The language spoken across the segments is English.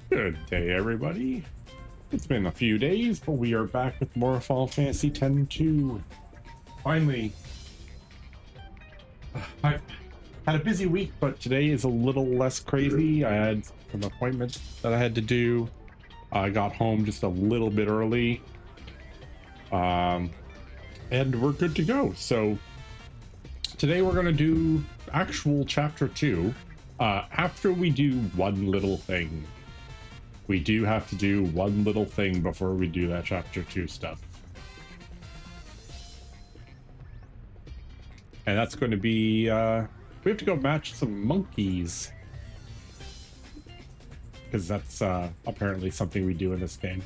Good day, everybody. It's been a few days, but we are back with more Final Fantasy X-2. Finally, I've had a busy week, but today is a little less crazy. I had some appointments that I had to do. I got home just a little bit early, and we're good to go. So today we're going to do actual Chapter 2. After we do one little thing. We do have to do one little thing before we do that Chapter 2 stuff. And that's going to be, we have to go match some monkeys. Because that's apparently something we do in this game.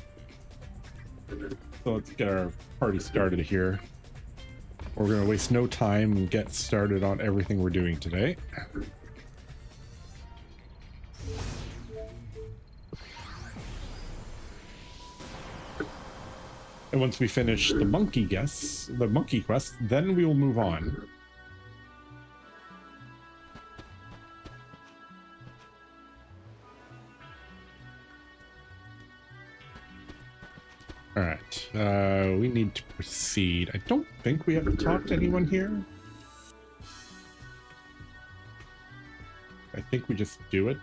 So let's get our party started here. We're going to waste no time and get started on everything we're doing today. And once we finish the monkey quest, then we will move on. All right, we need to proceed. I don't think we have to talk to anyone here. I think we just do it.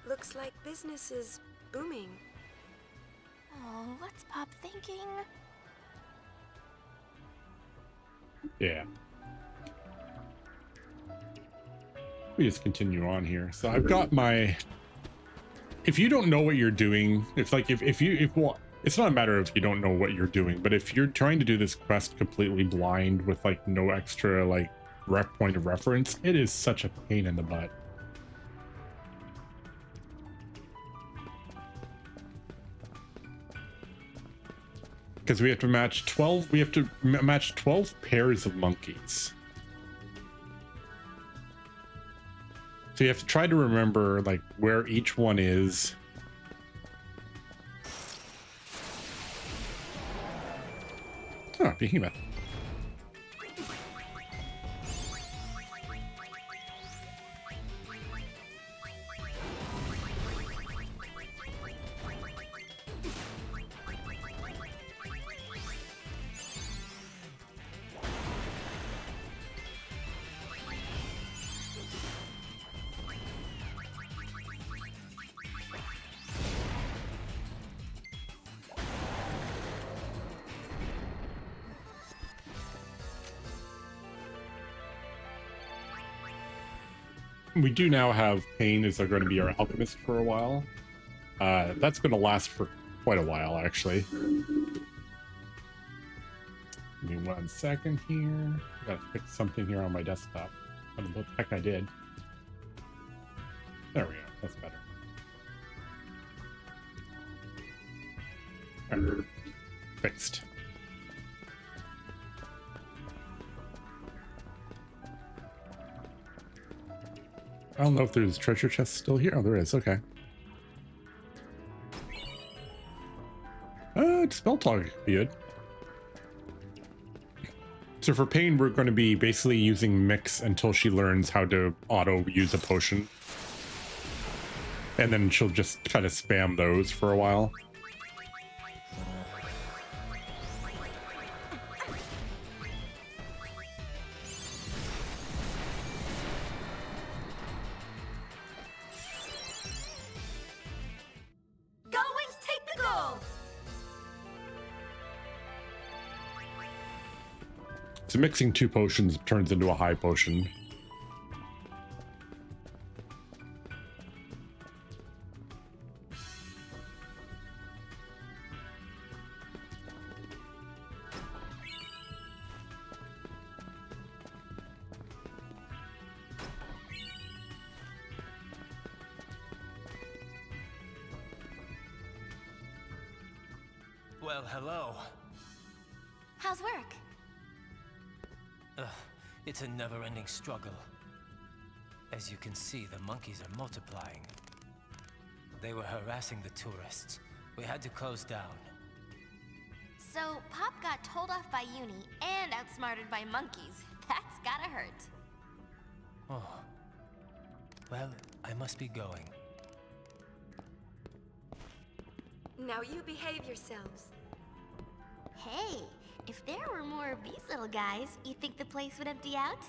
Looks like business is booming. Oh, what's Pop thinking? Yeah. We just continue on here. So I've got my. If you don't know what you're doing, it's not a matter of you don't know what you're doing, but if you're trying to do this quest completely blind with like no extra like point of reference, it is such a pain in the butt. Because we have to match 12. We have to match 12 pairs of monkeys. So you have to try to remember like where each one is. Oh, behemoth. We do now have Pain as going to be our alchemist for a while. That's going to last for quite a while, actually. Give me 1 second here. Gotta fix something here on my desktop. I don't know what the heck I did. There we go. That's better. Right. Fixed. I don't know if there's treasure chests still here. Oh, there is. Okay. Spell talk would be good. So for Pain, we're going to be basically using Mix until she learns how to auto use a potion. And then she'll just kind of spam those for a while. So mixing 2 potions turns into a high potion. Well, hello. How's work? It's a never-ending struggle. As you can see, the monkeys are multiplying. They were harassing the tourists. We had to close down. So, Pop got told off by Uni and outsmarted by monkeys. gotta hurt. Oh. Well, I must be going. Now you behave yourselves. Hey, if there were more of these little guys, you think the place would empty out?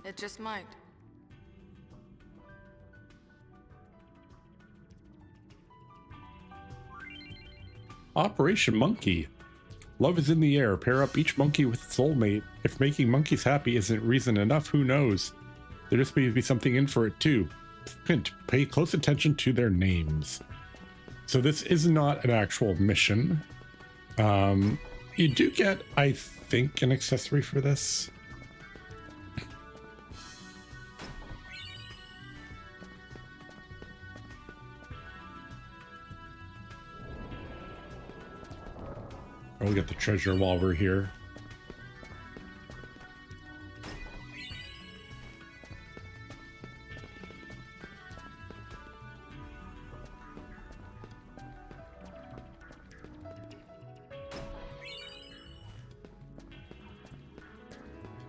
It just might. Operation Monkey. Love is in the air. Pair up each monkey with its soulmate. If making monkeys happy isn't reason enough, who knows? There just may be something in for it too. Hint, pay close attention to their names. So this is not an actual mission. You do get, I think, an accessory for this. Oh, we got the treasure while we're here.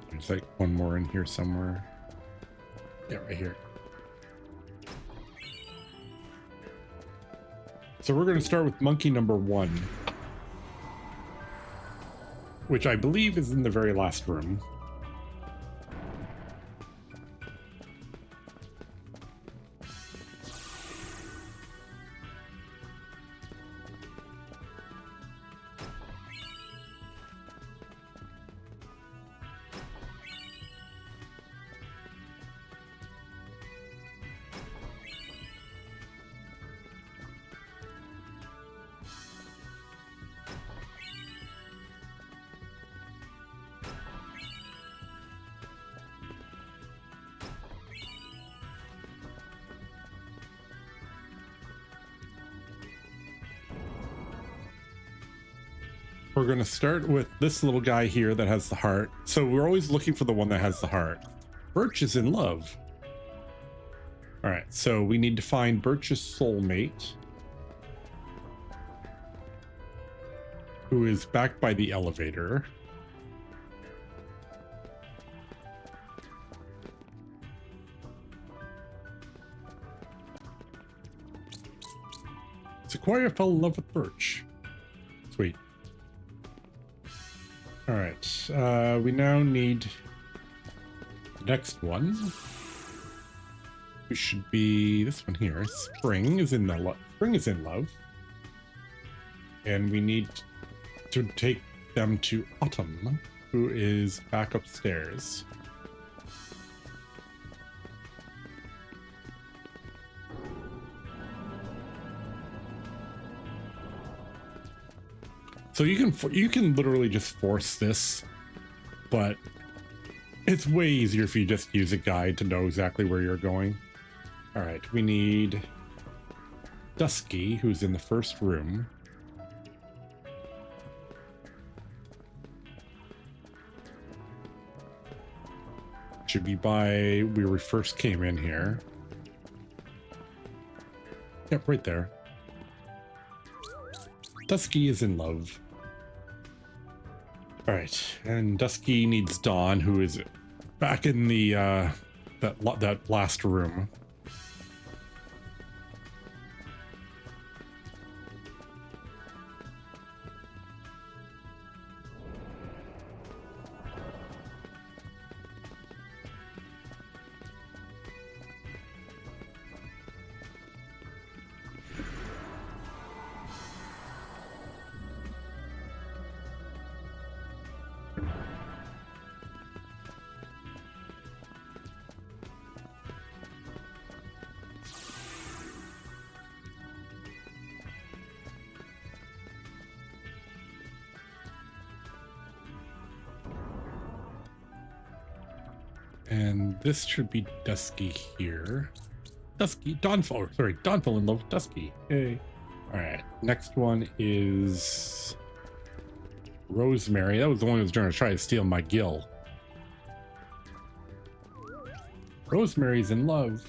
There's like one more in here somewhere. Yeah, right here. So we're going to start with monkey number 1. Which I believe is in the very last room. We're going to start with this little guy here that has the heart. So we're always looking for the one that has the heart. Birch is in love. All right, so we need to find Birch's soulmate, who is back by the elevator. Sequoia fell in love with Birch. Sweet. All right, we now need the next one. We should be this one here. Spring is in love, and we need to take them to Autumn, who is back upstairs. So you can literally just force this, but it's way easier if you just use a guide to know exactly where you're going. All right, we need Dusky, who's in the first room. Should be by where we first came in here. Yep, right there. Dusky is in love. All right, and Dusky needs Dawn, who is back in the that last room. And this should be Dusky here. Dawn fell in love with Dusky. Yay. All right, next one is Rosemary. That was the one who was trying to steal my gill. Rosemary's in love.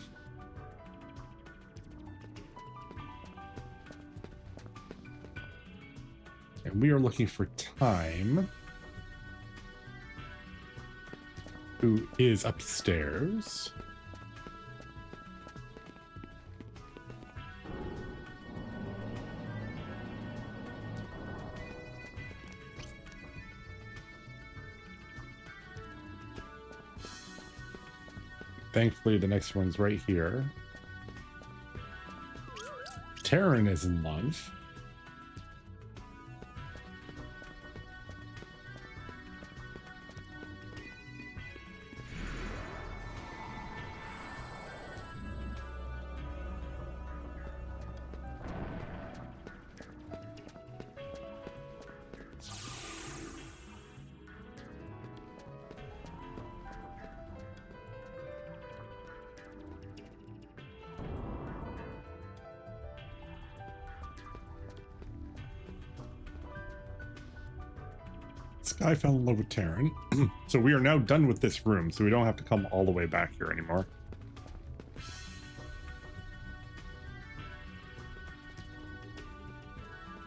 And we are looking for time. who is upstairs. Thankfully, the next one's right here. Taryn is in love. Sky fell in love with Taryn. So we are now done with this room, so we don't have to come all the way back here anymore.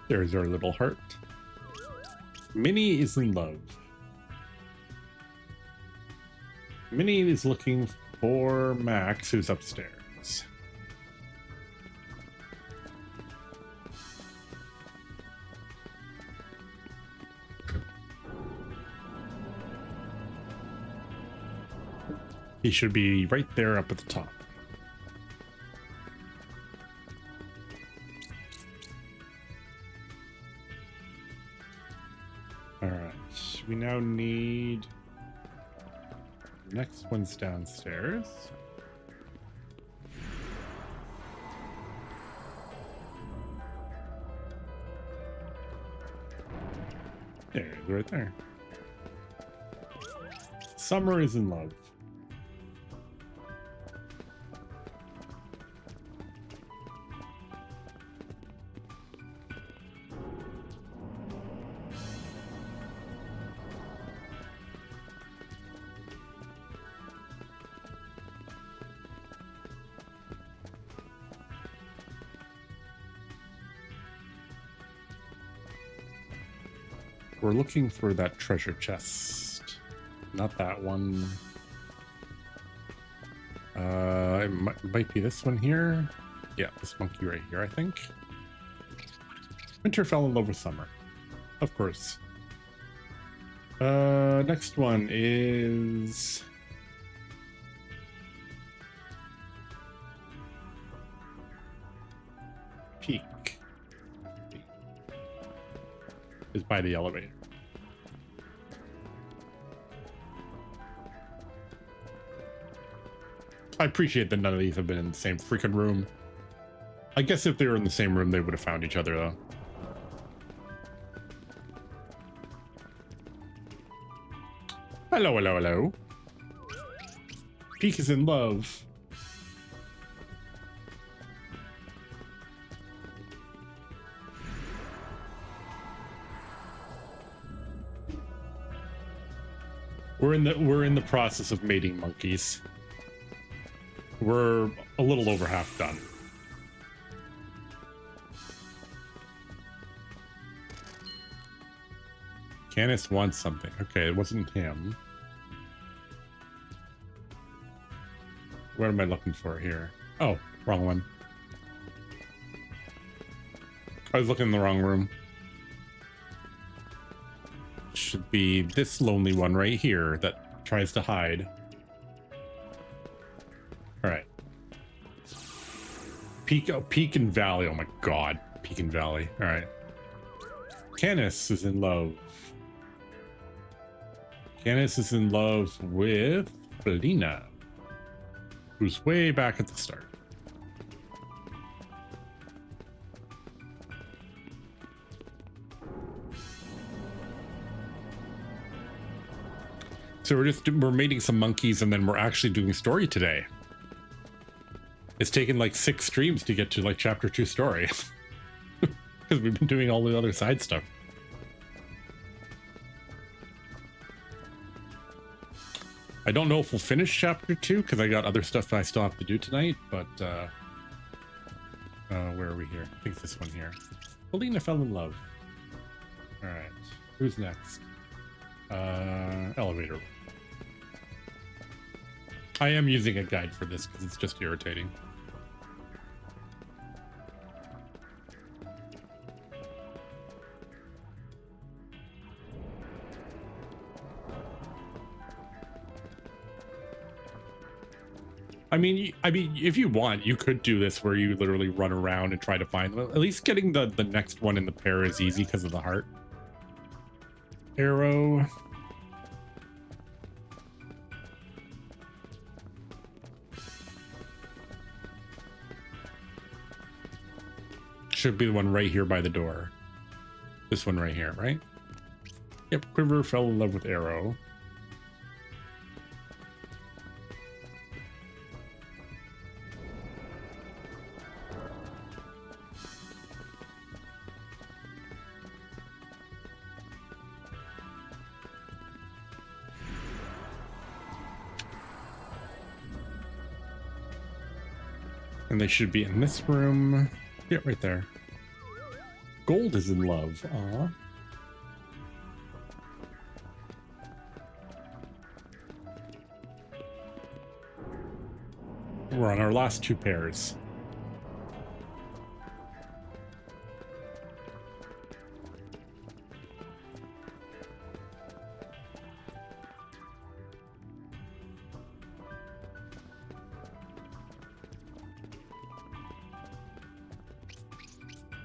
There's our little heart. Minnie is in love. Minnie is looking for Max, who's upstairs. He should be right there up at the top. All right, we now need... Next one's downstairs. There, it's right there. Summer is in love. We're looking for that treasure chest. Not that one. It might be this one here. Yeah, this monkey right here, I think. Winter fell in love with summer. Of course. Next one is... Peak. Is by the elevator. I appreciate that none of these have been in the same freaking room. I guess if they were in the same room, they would have found each other, though. Hello, hello, hello. Peak is in love. We're in the process of mating monkeys. We're a little over half done. Canis wants something. Okay, it wasn't him. What am I looking for here? Oh, wrong one. I was looking in the wrong room. Should be this lonely one right here that tries to hide. All right. Peak and Valley. Oh my god. Peak and Valley. All right. Canis is in love. Canis is in love with Belina, who's way back at the start. So we're mating some monkeys, and then we're actually doing story today. It's taken like 6 streams to get to like chapter 2 story. Because we've been doing all the other side stuff. I don't know if we'll finish chapter 2 because I got other stuff that I still have to do tonight, but where are we here? I think it's this one here. Belina fell in love. All right, who's next? Elevator. I am using a guide for this because it's just irritating. I mean, if you want, you could do this where you literally run around and try to find them. At least getting the next one in the pair is easy because of the heart. Arrow. Should be the one right here by the door. This one right here, right? Yep, Quiver fell in love with Arrow. And they should be in this room. Yeah, right there. Gold is in love. Aw. We're on our last two pairs.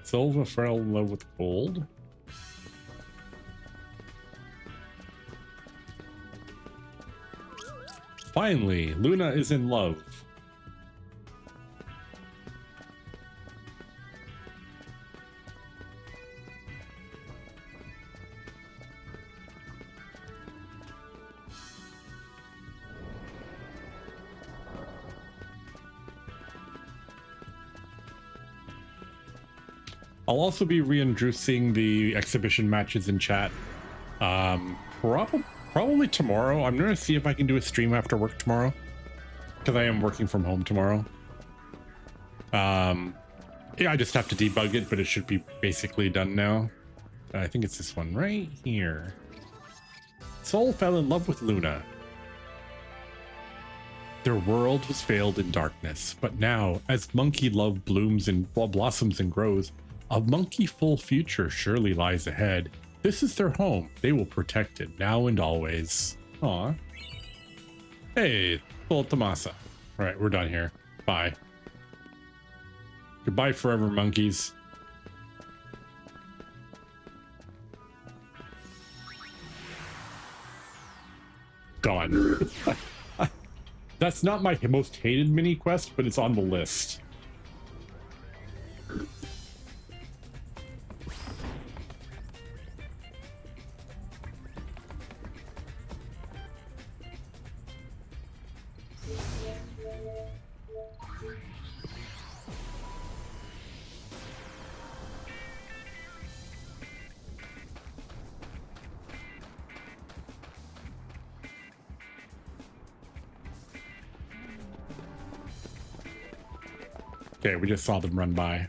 Silva fell in love with gold. Finally, Luna is in love. I'll also be reintroducing the exhibition matches in chat. Probably tomorrow. I'm gonna see if I can do a stream after work tomorrow, because I am working from home tomorrow. Yeah, I just have to debug it, but it should be basically done now. I think it's this one right here. Soul fell in love with Luna. Their world was veiled in darkness, but now, as monkey love blooms and blossoms and grows, a monkey-full future surely lies ahead. This is their home. They will protect it now and always. Aw. Hey, Full Tomasa. All right, we're done here. Bye. Goodbye forever, monkeys. Gone. That's not my most hated mini quest, but it's on the list. Okay, we just saw them run by.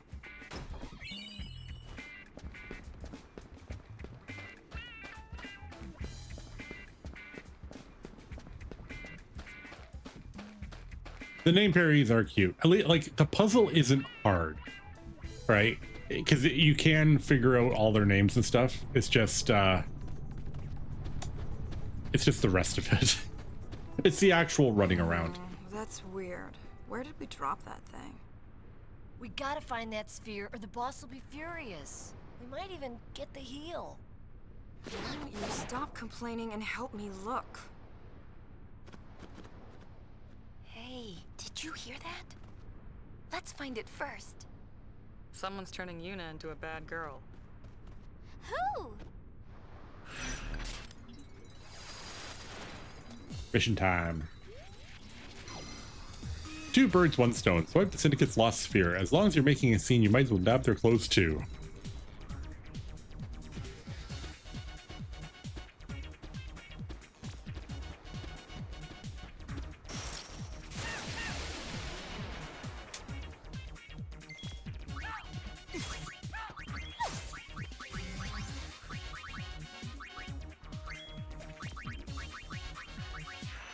The name parries are cute. At least, like, the puzzle isn't hard, right? Because you can figure out all their names and stuff. It's just the rest of it. It's the actual running around. That's weird. Where did we drop that thing? We gotta find that sphere or the boss will be furious. We might even get the heal. Why don't you stop complaining and help me look? Hey, did you hear that? Let's find it first. Someone's turning Yuna into a bad girl. Who? Mission time. Two birds, one stone. Swipe the Syndicate's lost sphere. As long as you're making a scene, you might as well dab their clothes too.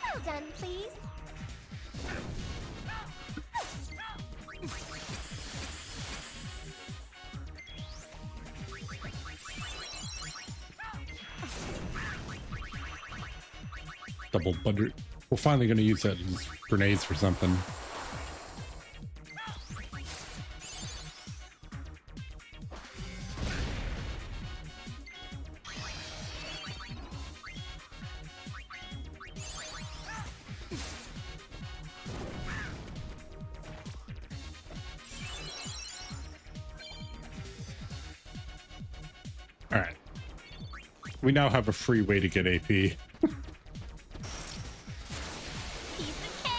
Well done, please. Double budget. We're finally going to use that as grenades for something. All right. We now have a free way to get AP. Piece of cake.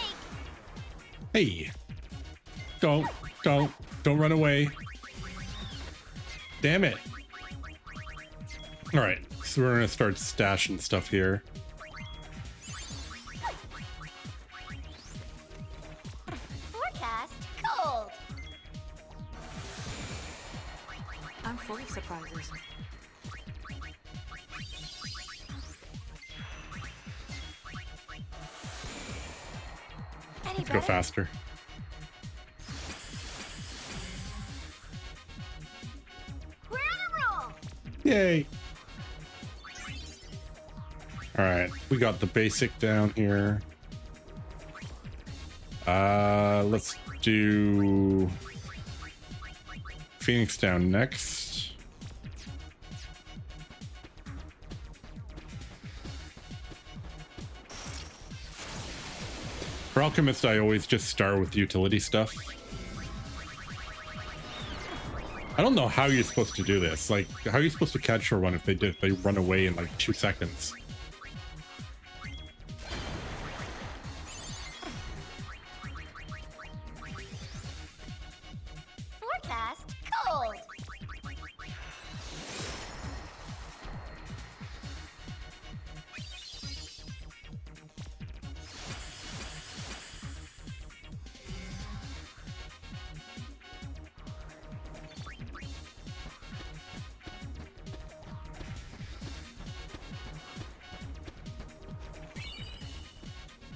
Hey, don't run away. Damn it. All right, so we're gonna start stashing stuff here. Forecast cold. I'm full of surprises. Any Let's go better? faster. We're on a roll. Yay. All right, we got the basic down here. Let's do Phoenix down next. For Alchemist, I always just start with utility stuff. I don't know how you're supposed to do this. Like, how are you supposed to catch one if they run away in like 2 seconds? Forecast cold.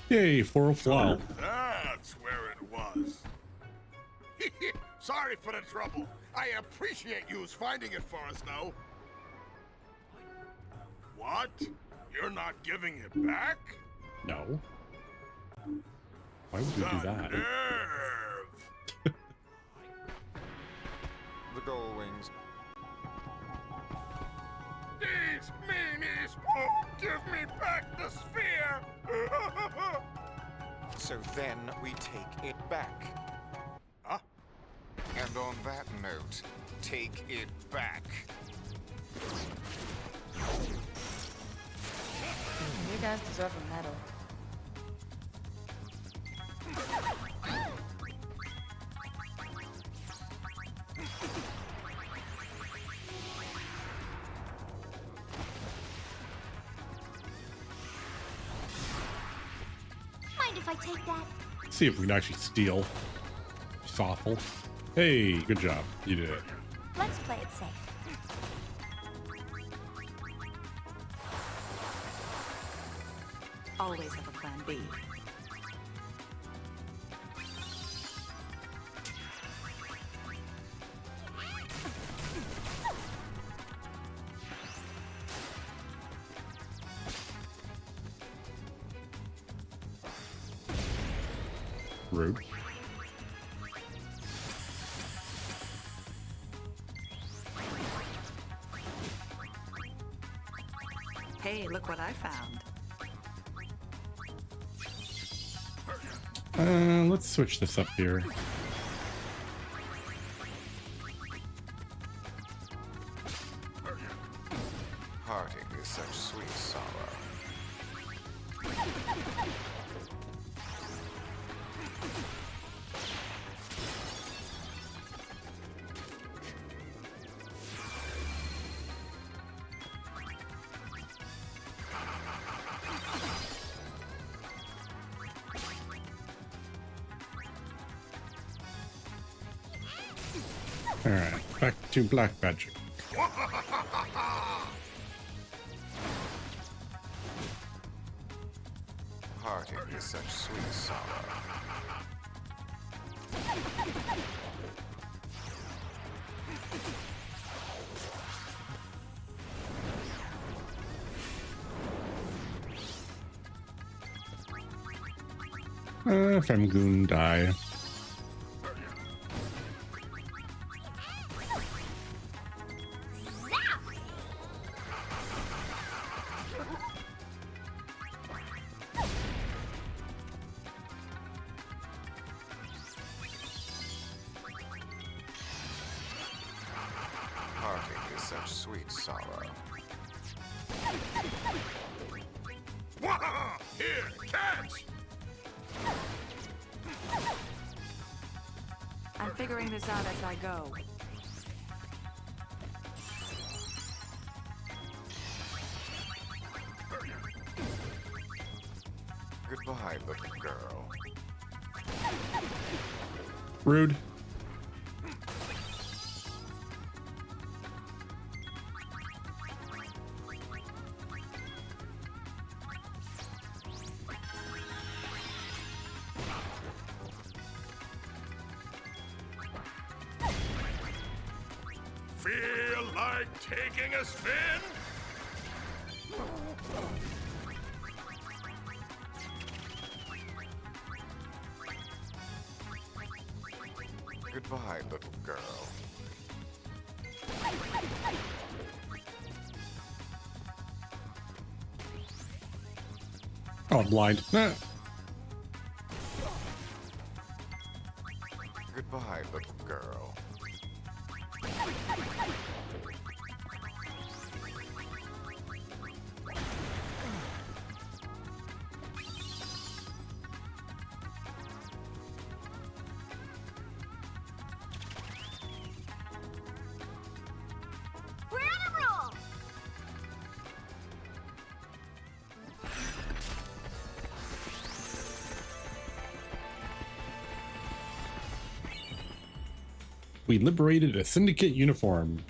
Yay, for a while. That's where it was. Sorry for the trouble. I appreciate yous finding it for us, though. What? You're not giving it back? No. Why would you do The that? nerve! The gold wings. These meanies won't give me back the sphere! So then we take it back. Huh? And on that note, take it back. You guys deserve a medal. Mind if I take that? See if we can actually steal. Thoughtful. Hey, good job. You did it. Let's play it safe. Always have a plan B. Rude. Hey, look what I found. Let's switch this up here. Parting is such sweet sorrow. Alright, back to black magic. Parting is such sweet sorrow. Femgoon die. Parting is such sweet sorrow. Waha! Here, catch! I'm figuring this out as I go. Goodbye, little girl. Rude. Feel like taking a spin? Goodbye, little girl. Oh, I'm blind. Nah. Goodbye, little girl. We're on a roll! We liberated a syndicate uniform.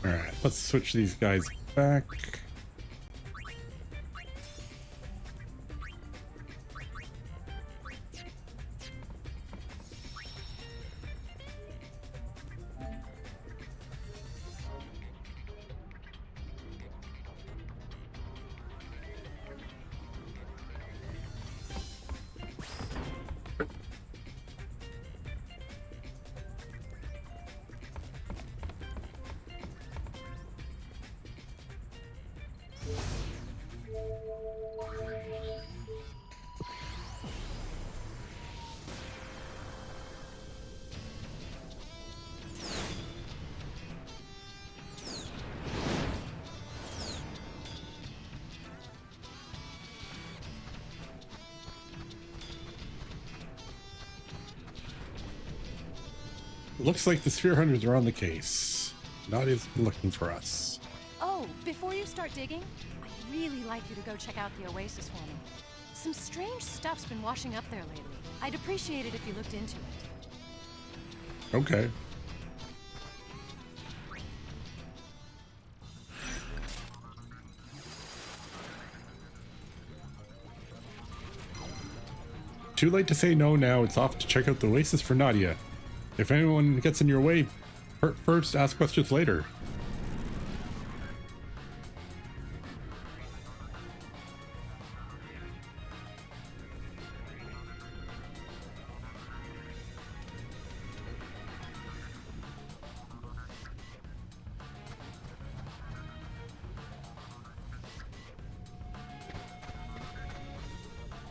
All right, let's switch these guys back. Looks like the Sphere Hunters are on the case. Nadia's looking for us. Oh, before you start digging, I'd really like you to go check out the Oasis for me. Some strange stuff's been washing up there lately. I'd appreciate it if you looked into it. Okay. Too late to say no now. It's off to check out the Oasis for Nadia. If anyone gets in your way, first ask questions later.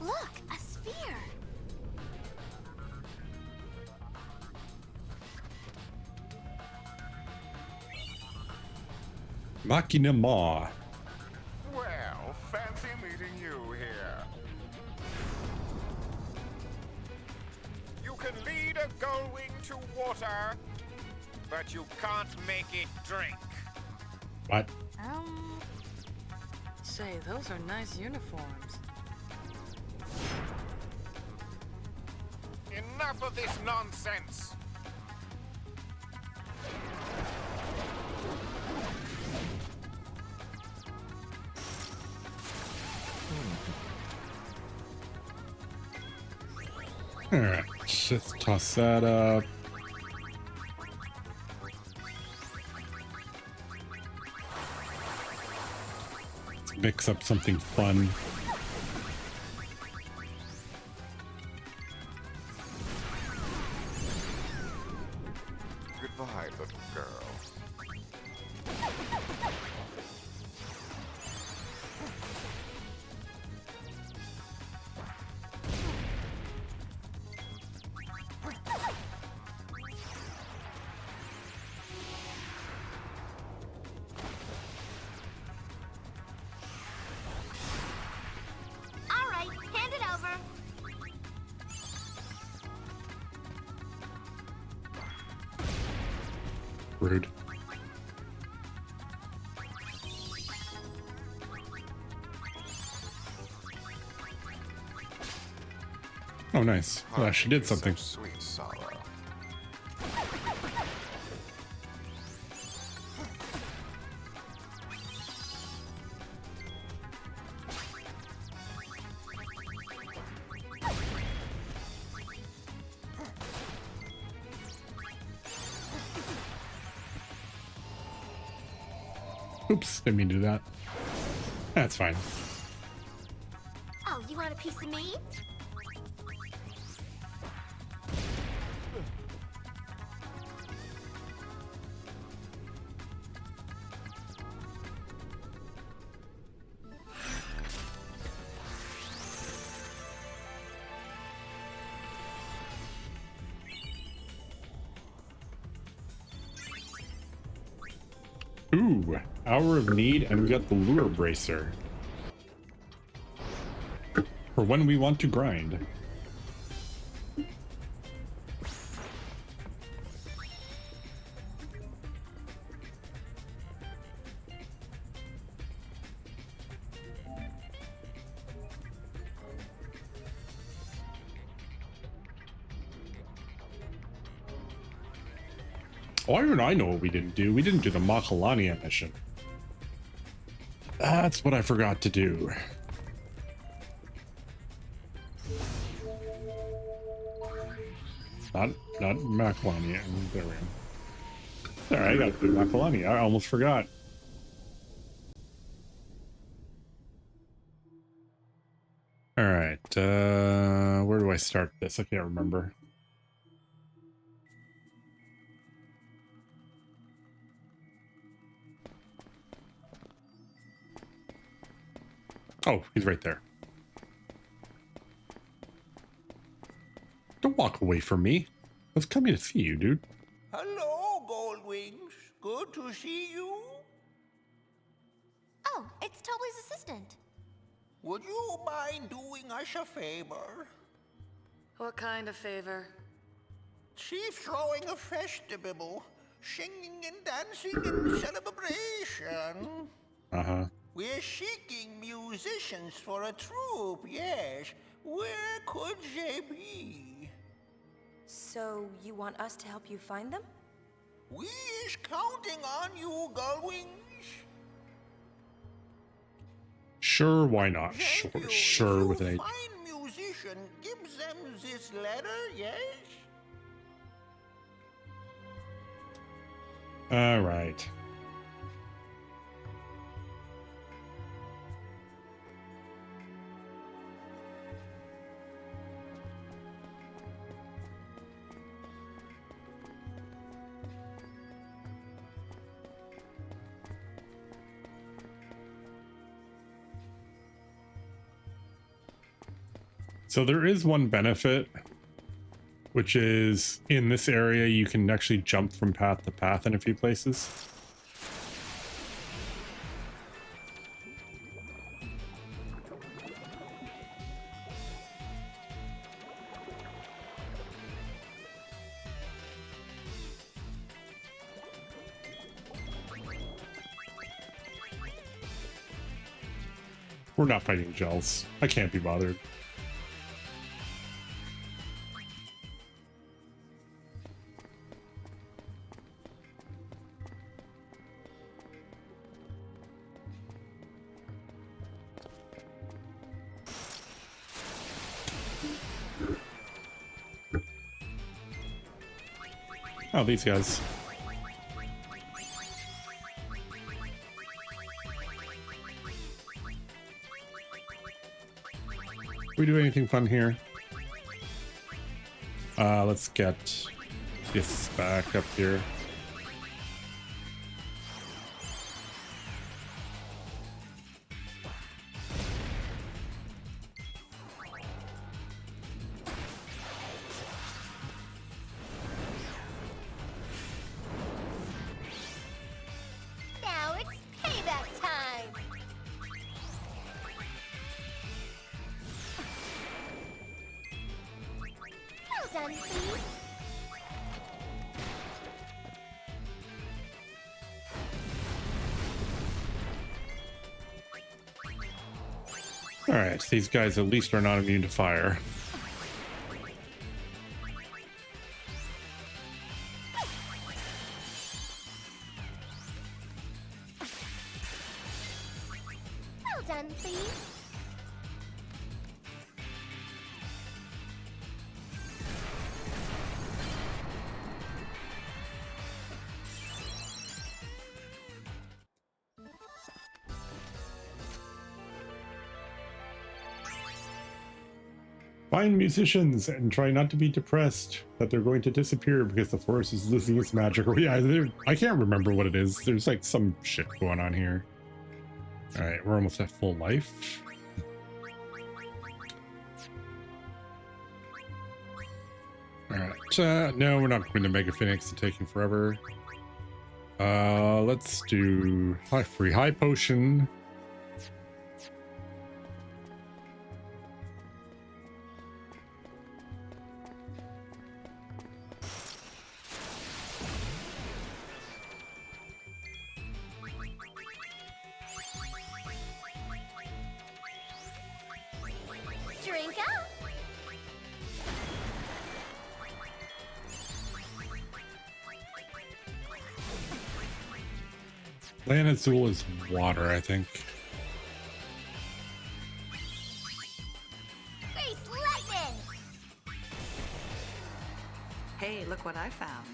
Look, a sphere! Machina Ma. Well, fancy meeting you here. You can lead a gullwing to water, but you can't make it drink. What? Say, those are nice uniforms. Enough of this nonsense. Alright, just toss that up. mix up something fun. Goodbye, little girl. All right, hand it over. Rude. Oh, nice. Well, she did something. Sweet sorrow. Oops, didn't mean to do that. That's fine. Oh, you want a piece of me? Ooh, Hour of Need, and we got the Lure Bracer. For when we want to grind. Oh, even I know what we didn't do. We didn't do the Macalania mission. That's what I forgot to do. Not Macalania. There we go. Alright, I got to do Macalania. I almost forgot. Alright, where do I start this? I can't remember. Oh, he's right there. Don't walk away from me. I was coming to see you, dude. Hello, Goldwings. Good to see you. Oh, it's Toby's assistant. Would you mind doing us a favor? What kind of favor? Chief throwing a festival, singing and dancing in celebration. Uh-huh. We're seeking musicians for a troupe, yes. Where could they be? So, you want us to help you find them? We is counting on you, Gullwings. Sure, why not? Thank you. Sure, If with you an find musician, give them this letter, yes? Alright. So there is one benefit, which is in this area you can actually jump from path to path in a few places. We're not fighting gels. I can't be bothered. Oh, these guys. we do anything fun here? Let's get this back up here. Now it's payback time. Well done, please. All right, these guys at least are not immune to fire. Well done, please. Find musicians and try not to be depressed that they're going to disappear because the forest is losing its magic. Or yeah, I can't remember what it is. There's like some shit going on here. All right, we're almost at full life. All right, no, we're not going to Mega Phoenix. It's taking forever. Let's do high potion. Drink up. Land Azul is water, I think. Grease lightning. Hey, look what I found.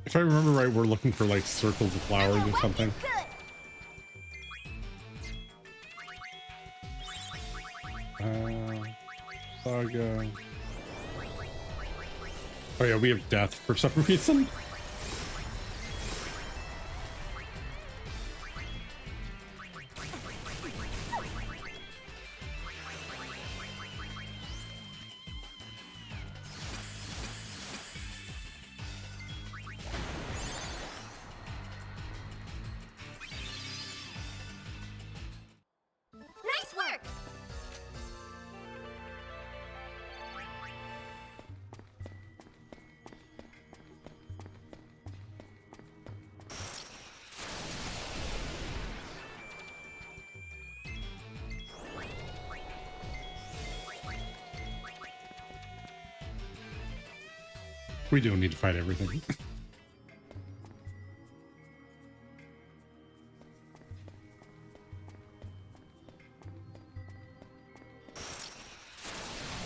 If I remember right, we're looking for like circles of flowers or something. Saga. Oh yeah, we have death for some reason. Nice work. We don't need to fight everything.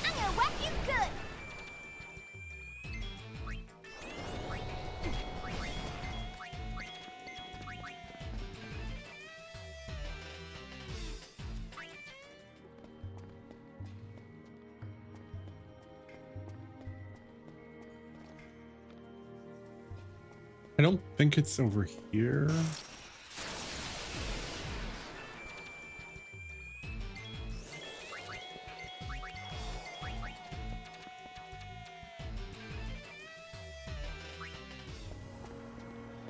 I'm gonna whack you good. I don't think it's over here.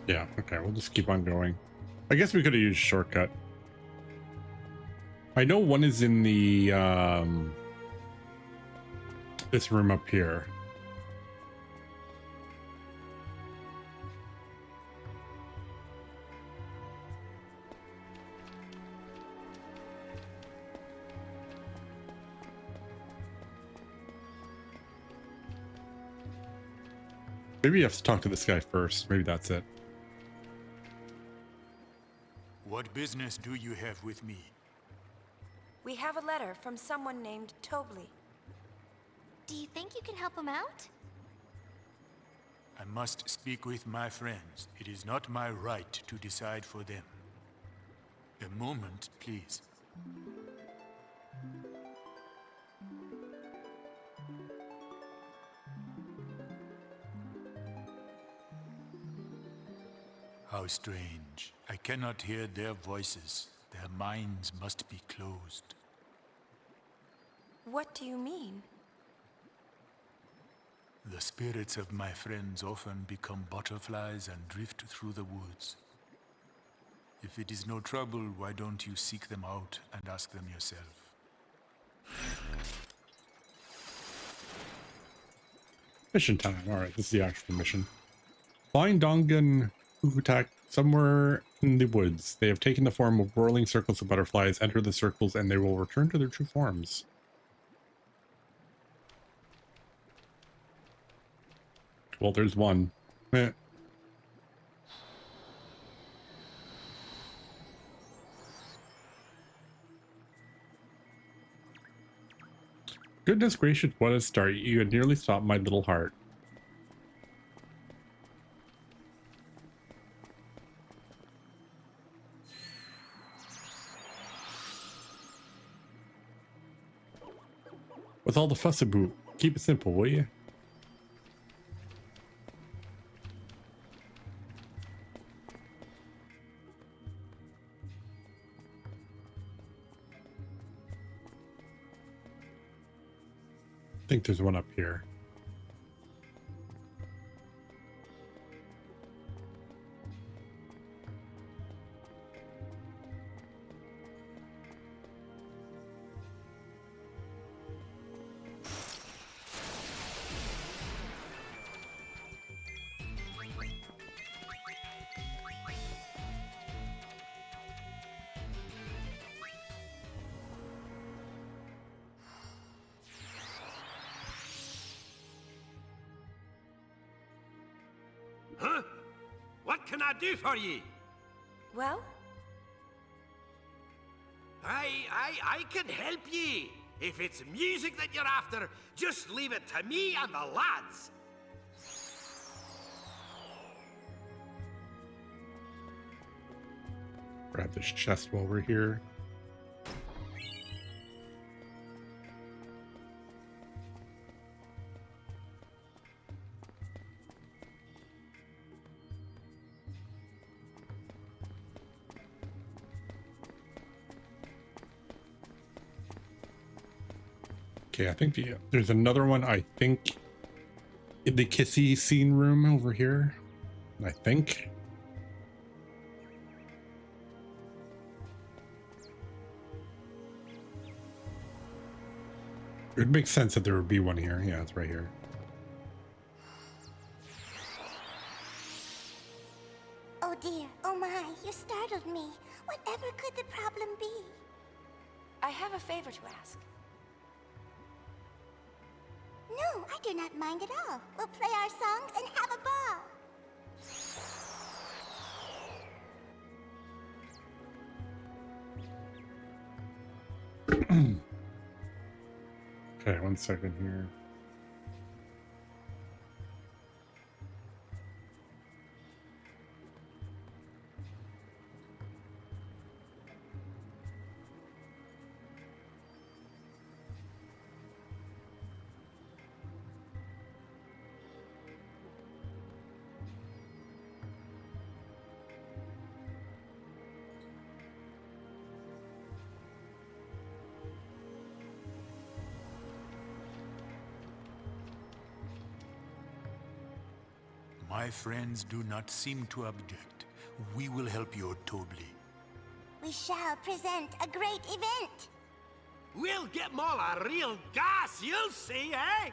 Yeah, okay, we'll just keep on going. I guess we could have used shortcut. I know one is in the this room up here. Maybe you have to talk to this guy first. Maybe that's it. What business do you have with me? We have a letter from someone named Tobley. Do you think you can help him out? I must speak with my friends. It is not my right to decide for them. A moment, please. How strange. I cannot hear their voices. Their minds must be closed. What do you mean? The spirits of my friends often become butterflies and drift through the woods. If it is no trouble, why don't you seek them out and ask them yourself? Mission time. All right, this is the actual mission. Find Dongan Hukutak somewhere in the woods. They have taken the form of whirling circles of butterflies. Enter the circles and they will return to their true forms. Well, there's one. Eh. Goodness gracious, what a start. You had nearly stopped my little heart. With all the fuss about, keep it simple, will you? I think there's one up here. Huh? What can I do for ye? Well? I can help ye. If it's music that you're after, just leave it to me and the lads. Grab this chest while we're here. Okay, I think there's another one, I think, in the kissy scene room over here. I think. It would make sense that there would be one here. Yeah, it's right here. Oh dear, oh my, you startled me. Whatever could the problem be? I have a favor to ask. No, I do not mind at all. We'll play our songs and have a ball. Okay, 1 second here. My friends do not seem to object. We will help you, Tobley. We shall present a great event. We'll get 'em all a real gas, you'll see, eh?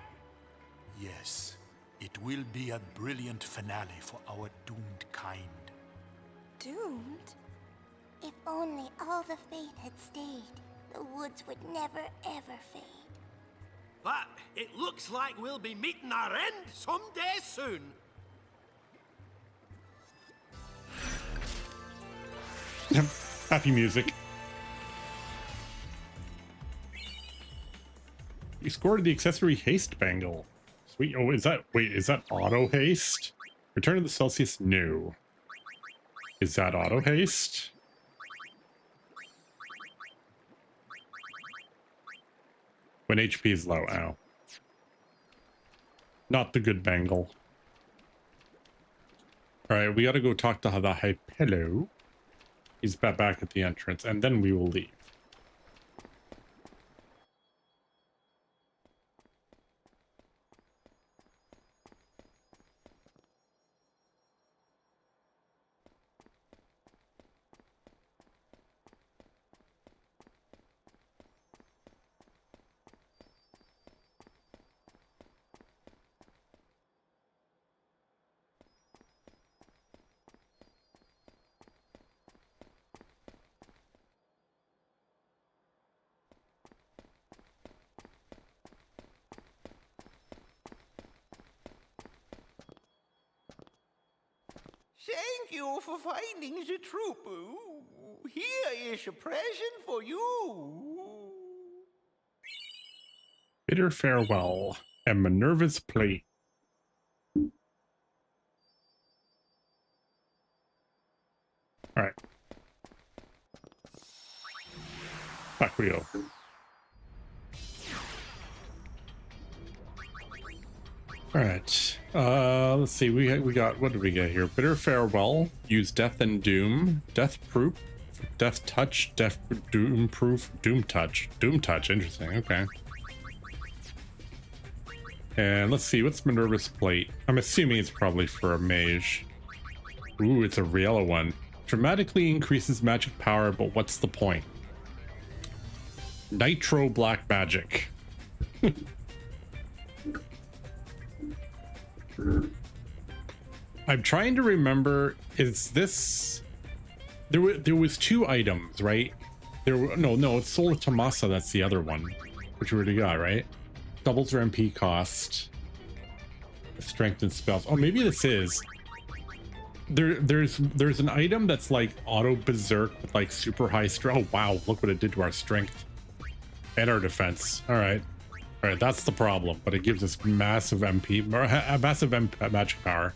Yes, it will be a brilliant finale for our doomed kind. Doomed? If only all the faith had stayed, the woods would never ever fade. But it looks like we'll be meeting our end someday soon. Happy music. We scored the accessory haste bangle. Sweet. Oh, is that, wait, is that auto haste? Return to the Celsius? No. Is that auto haste? When HP is low, ow. Not the good bangle. Alright, we gotta go talk to the Hypello. He's back at the entrance, and then we will leave. Thank you for finding the troop. Here is a present for you. Bitter farewell and Minerva's plate. All right. Back we go. All right. Let's see. We got, what did we get here? Bitter farewell. Use death and doom. Death proof. Death touch. Death doom proof. Doom touch. Doom touch. Interesting. Okay. And let's see. What's Minerva's plate? I'm assuming it's probably for a mage. Ooh, it's a yellow one. Dramatically increases magic power, but what's the point? Nitro black magic. I'm trying to remember, is this, there was two items, right? No, it's Soul of Tomasa, that's the other one, which we already got, right? Doubles your MP cost, strength and spells. Oh, maybe this is, there's an item that's like auto berserk with like super high strength. Oh wow, look what it did to our strength and our defense. All right, that's the problem, but it gives us massive MP, massive magic power.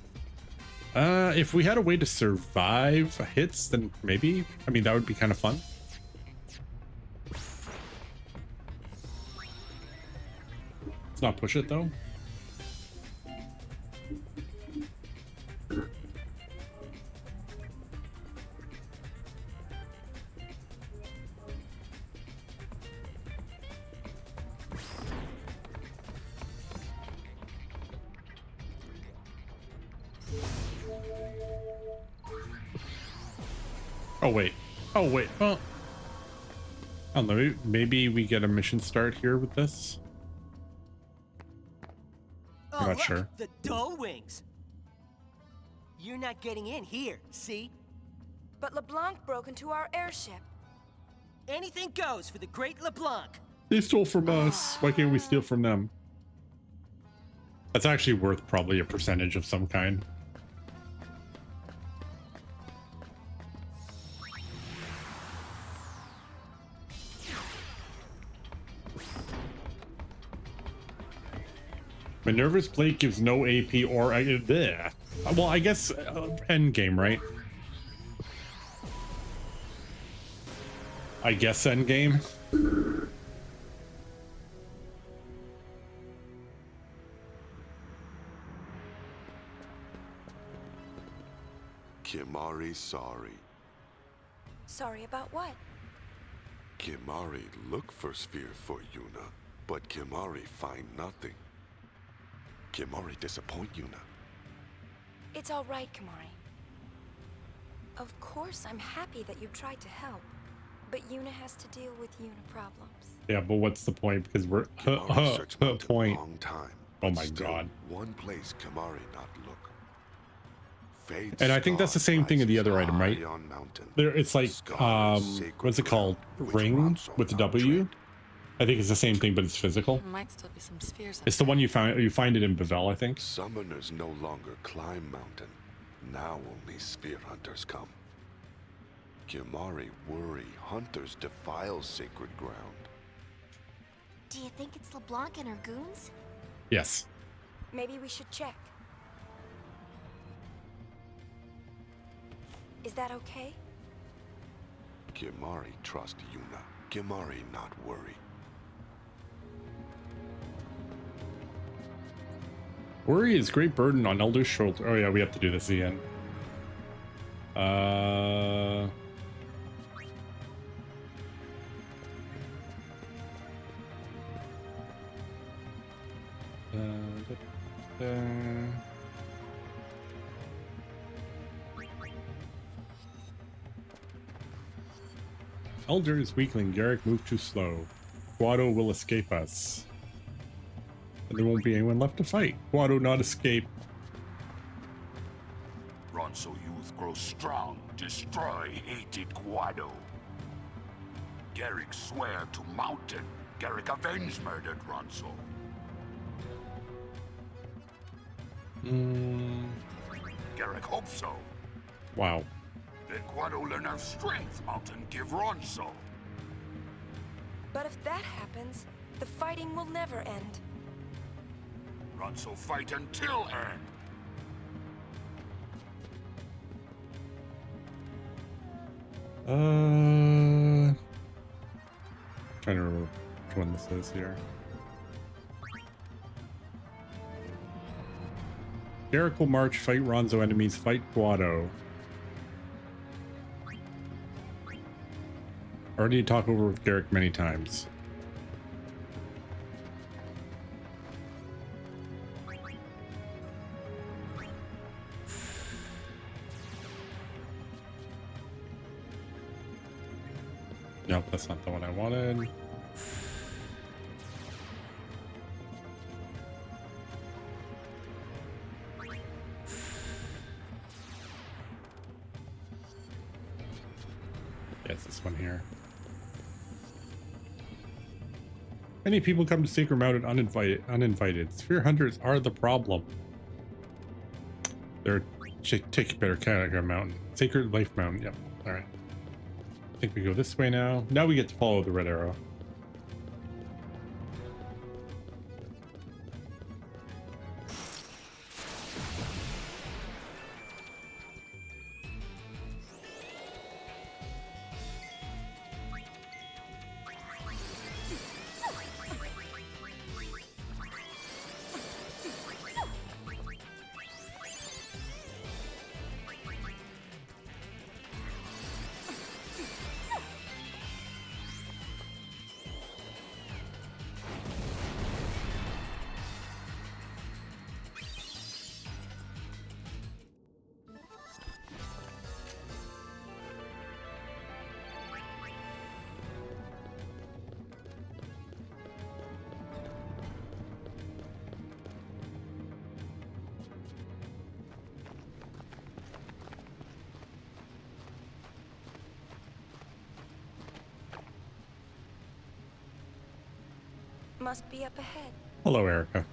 If we had a way to survive hits, then maybe, I mean, that would be kind of fun. Let's not push it though. Oh wait, well, I don't know, maybe we get a mission start here with this. I'm not sure. The dull wings. You're not getting in here, see? But LeBlanc broke into our airship. Anything goes for the great LeBlanc. They stole from us. Why can't we steal from them? That's actually worth probably a percentage of some kind. Minerva's plate gives no AP or bleh. Well, I guess end game, right? I guess end game. Kimari sorry. Sorry about what? Kimari look for sphere for Yuna, but Kimari find nothing. Kimari disappoint Yuna. It's all right, Kimari. Of course, I'm happy that you tried to help, but Yuna has to deal with Yuna problems. Yeah, but what's the point? Because we're point. Long time, oh my god. One place Kimari not look. Fate's and I think that's the same thing in the other item, right? There, it's like what's it called? Ring with the W. I think it's the same thing, but it's physical. Might still be some spheres. It's the one you found. You find it in Bevel, I think. Summoners no longer climb mountain. Now only sphere hunters come. Kimari worry hunters defile sacred ground. Do you think it's LeBlanc and her goons? Yes. Maybe we should check. Is that okay? Kimahri trust Yuna. Kimahri not worry. Worry is great burden on Elder's shoulder. Oh yeah, we have to do this again. Elder is weakling. Garrick moved too slow. Guado will escape us. And there won't be anyone left to fight. Guado not escape. Ronso youth grow strong, destroy hated Guado. Garrick swear to mountain. Garrick avenge murdered Ronso. Garrick hope so. Wow. Then Guado learn of strength mountain give Ronso. But if that happens, the fighting will never end. Ronso fight until end. Trying to remember which one this is here. Garrick will march, fight Ronso enemies, fight Guado. Already talked over with Garrick many times. Nope, that's not the one I wanted. Yeah, it's this one here. Many people come to Sacred Mountain uninvited. Sphere hunters are the problem. They're take better care of our mountain. Sacred Life Mountain. Yep. All right. I think we go this way now. Now we get to follow the red arrow. Must be up ahead. Hello, Erica.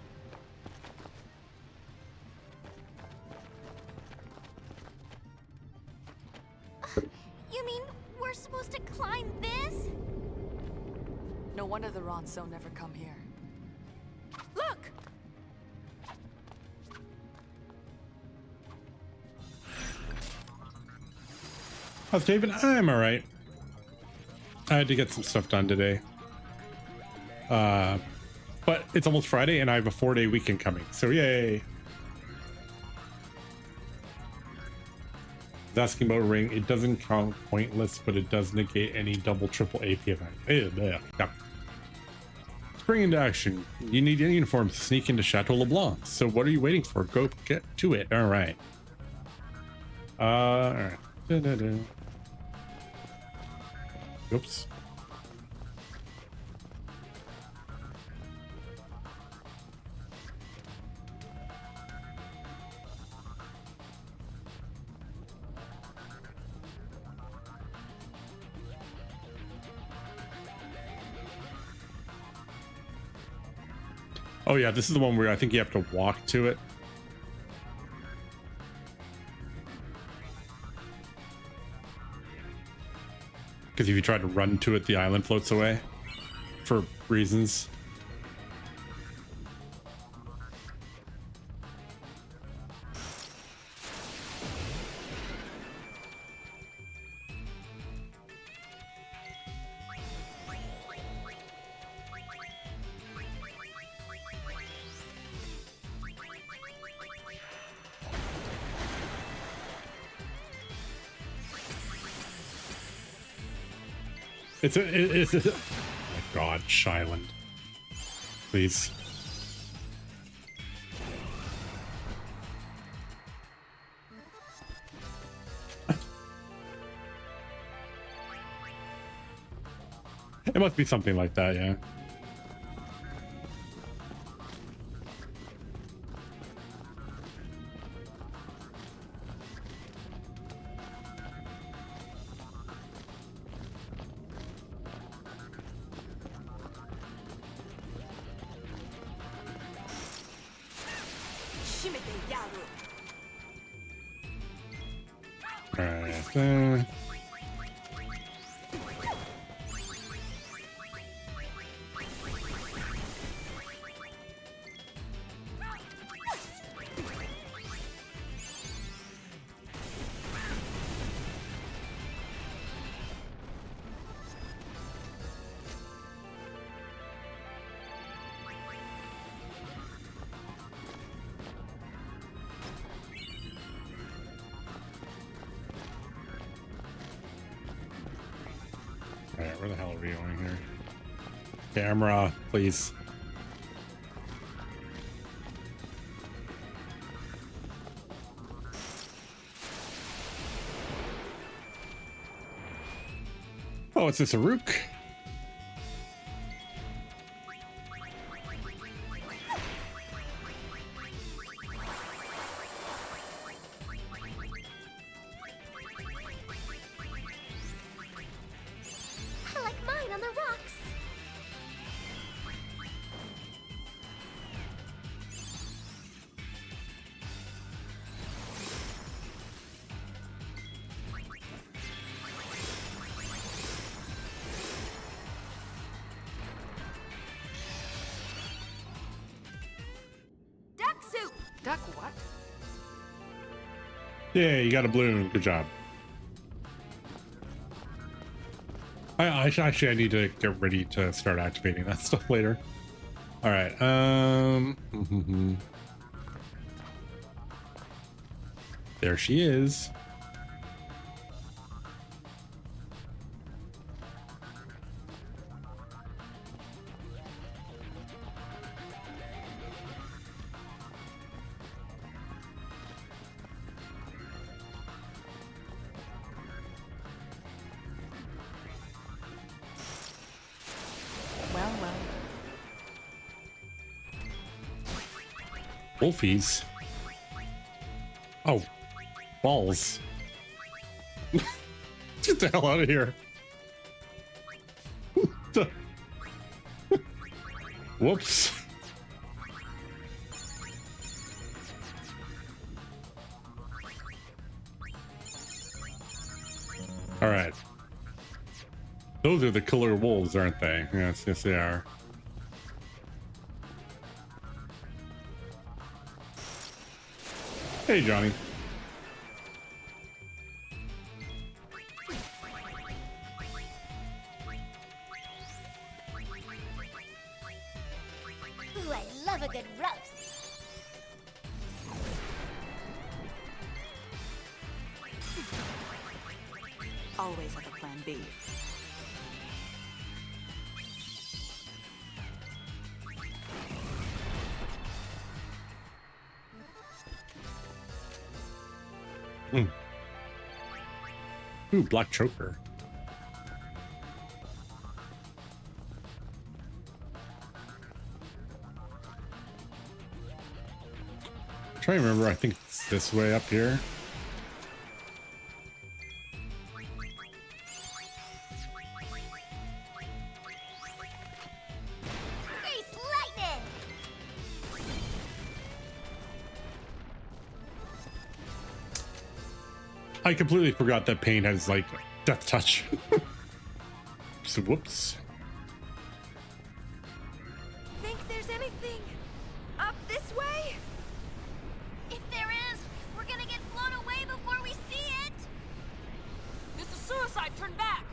You mean we're supposed to climb this? No wonder the Ronso never come here. Look! How's David? I'm alright. I had to get some stuff done today. But it's almost Friday and I have a 4-day weekend coming, so yay. It's asking about a ring. It doesn't count pointless, but it does negate any double triple AP event. Yeah. Spring into action. You need a uniform to sneak into Chateau LeBlanc. So what are you waiting for? Go get to it. Alright. Alright. Oops. Oh yeah, this is the one where I think you have to walk to it. Because if you try to run to it, the island floats away. For reasons. it's oh my God, Shyland. Please. It must be something like that, yeah. Alright, Alright, where the hell are we going here? Camera, please. Oh, is this a Rook? I like mine on the rocks. Duck soup! Duck what? Yeah, you got a balloon. Good job. Actually, I need to get ready to start activating that stuff later. All right. There she is. Wolfies. Oh, balls. Get the hell out of here. Whoops. All right. Those are the killer wolves, aren't they? Yes, yes, they are. Hey, Johnny. Ooh, I love a good roast. Always have a plan B. Ooh, black choker. Try to remember, I think it's this way up here. Grease lightning! I completely forgot that paint has like death touch. So whoops. Think there's anything up this way? If there is, we're gonna get blown away before we see it! This is suicide! Turn back!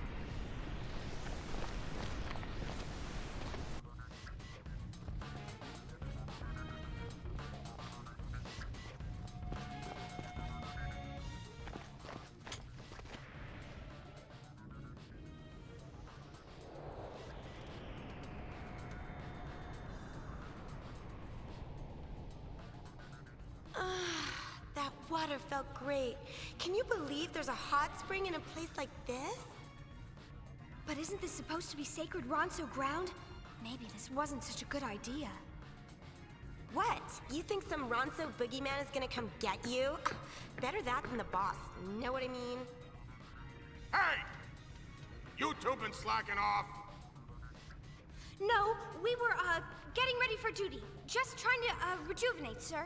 water felt great. Can you believe there's a hot spring in a place like this? But isn't this supposed to be sacred Ronso ground? Maybe this wasn't such a good idea. What? You think some Ronso boogeyman is gonna come get you? Better that than the boss. Know what I mean? Hey! You two been slacking off? No, we were, getting ready for duty. Just trying to, rejuvenate, sir.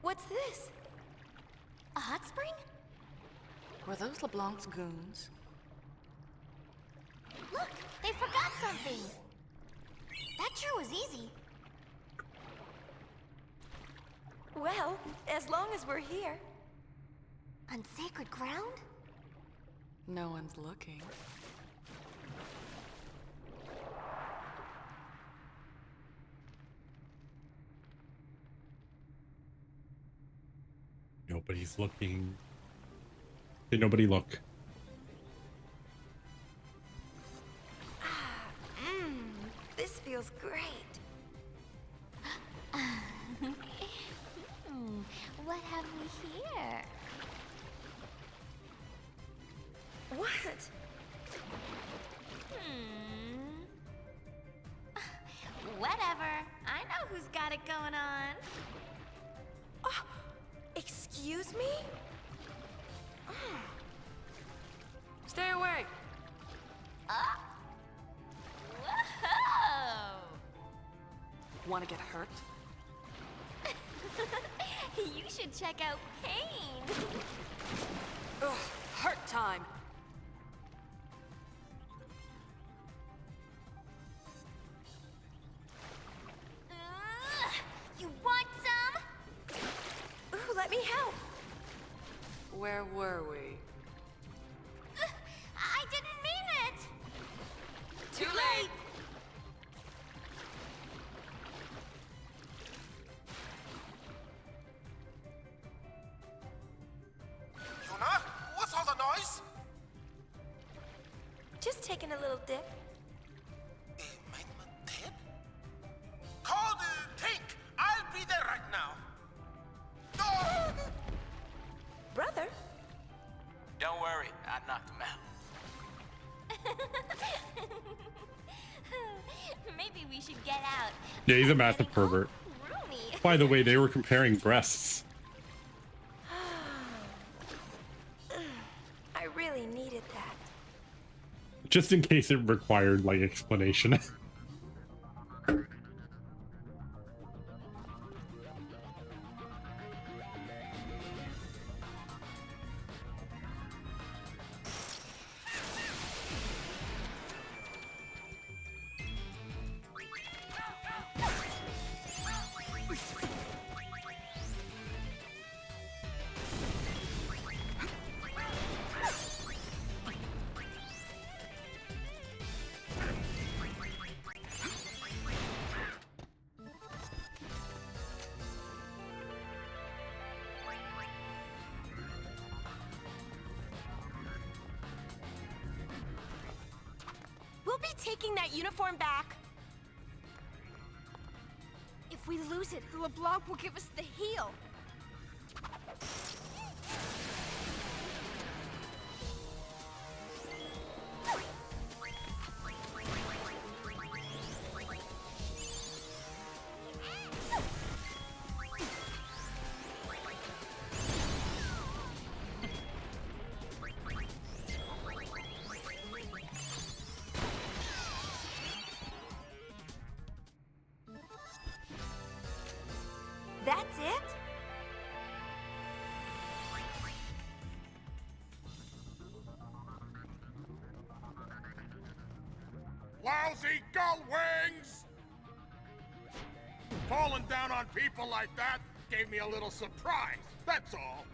What's this? A hot spring? Were those LeBlanc's goons? Look, they forgot something. That sure was easy. Well, as long as we're here. On sacred ground? No one's looking. Nobody's looking. Did nobody look? This feels great. What have we here? What? Whatever. I know who's got it going on. Oh, excuse me? Stay away! Whoa! Want to get hurt? You should check out Pain. Ugh, hurt time! You want some? Ooh, let me help. Where were we? I didn't mean it! Too late! Yuna? What's all the noise? Just taking a little dip. Dip? Call the tank! I'll be there right now. No! Brother? Don't worry, I knocked him out. Maybe we should get out. Yeah, he's a massive pervert. Roomy. By the way, they were comparing breasts. I really needed that. Just in case it required, like, explanation. We'll be taking that uniform back. If we lose it, LeBlanc will give us the heel. That's it? Lousy gull wings! Falling down on people like that gave me a little surprise, that's all.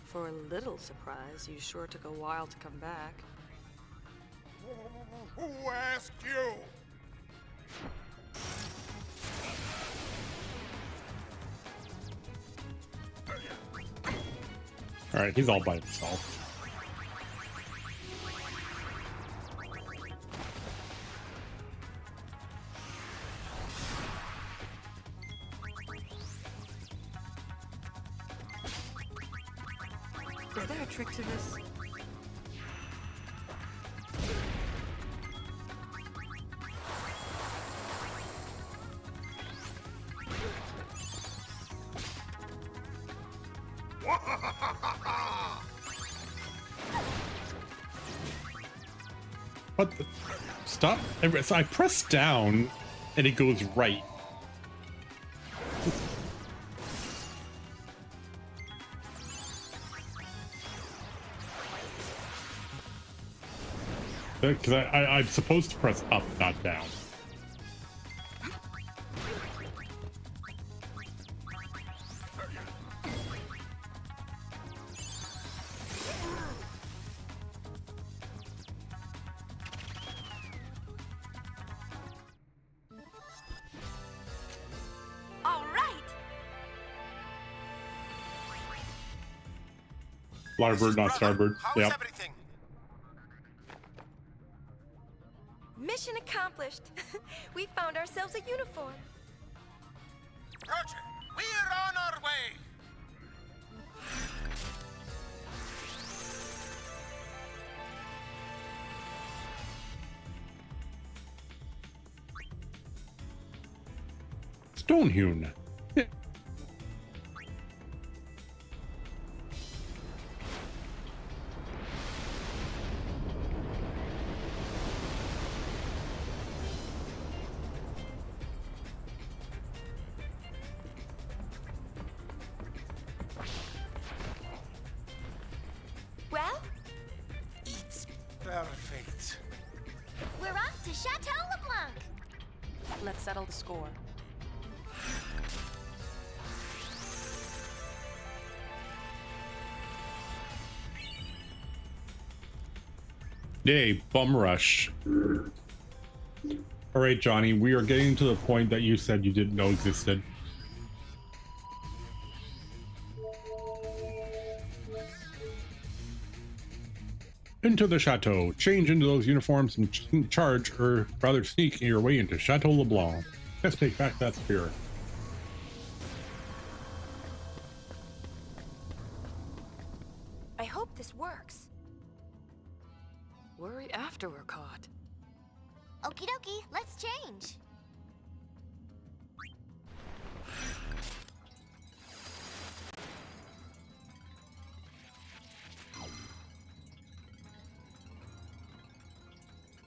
For a little surprise, you sure took a while to come back. Who asked you? All right, he's all by himself. Is there a trick to this? What the? Stop. So I press down and it goes right. Because I'm supposed to press up, not down. All right. Larboard, not starboard. Yep. Everything? Mission accomplished. We found ourselves a uniform. Roger, we're on our way. Stonehewn. Yeah. Well, It's perfect. We're off to Chateau LeBlanc. Let's settle the score. Yay, bum rush. All right, Johnny, we are getting to the point that you said you didn't know existed. Into the chateau. Change into those uniforms and charge, or rather sneak your way into Chateau LeBlanc. Let's take back that spear. I hope this works. Worry after we're caught. Okie dokie, let's change.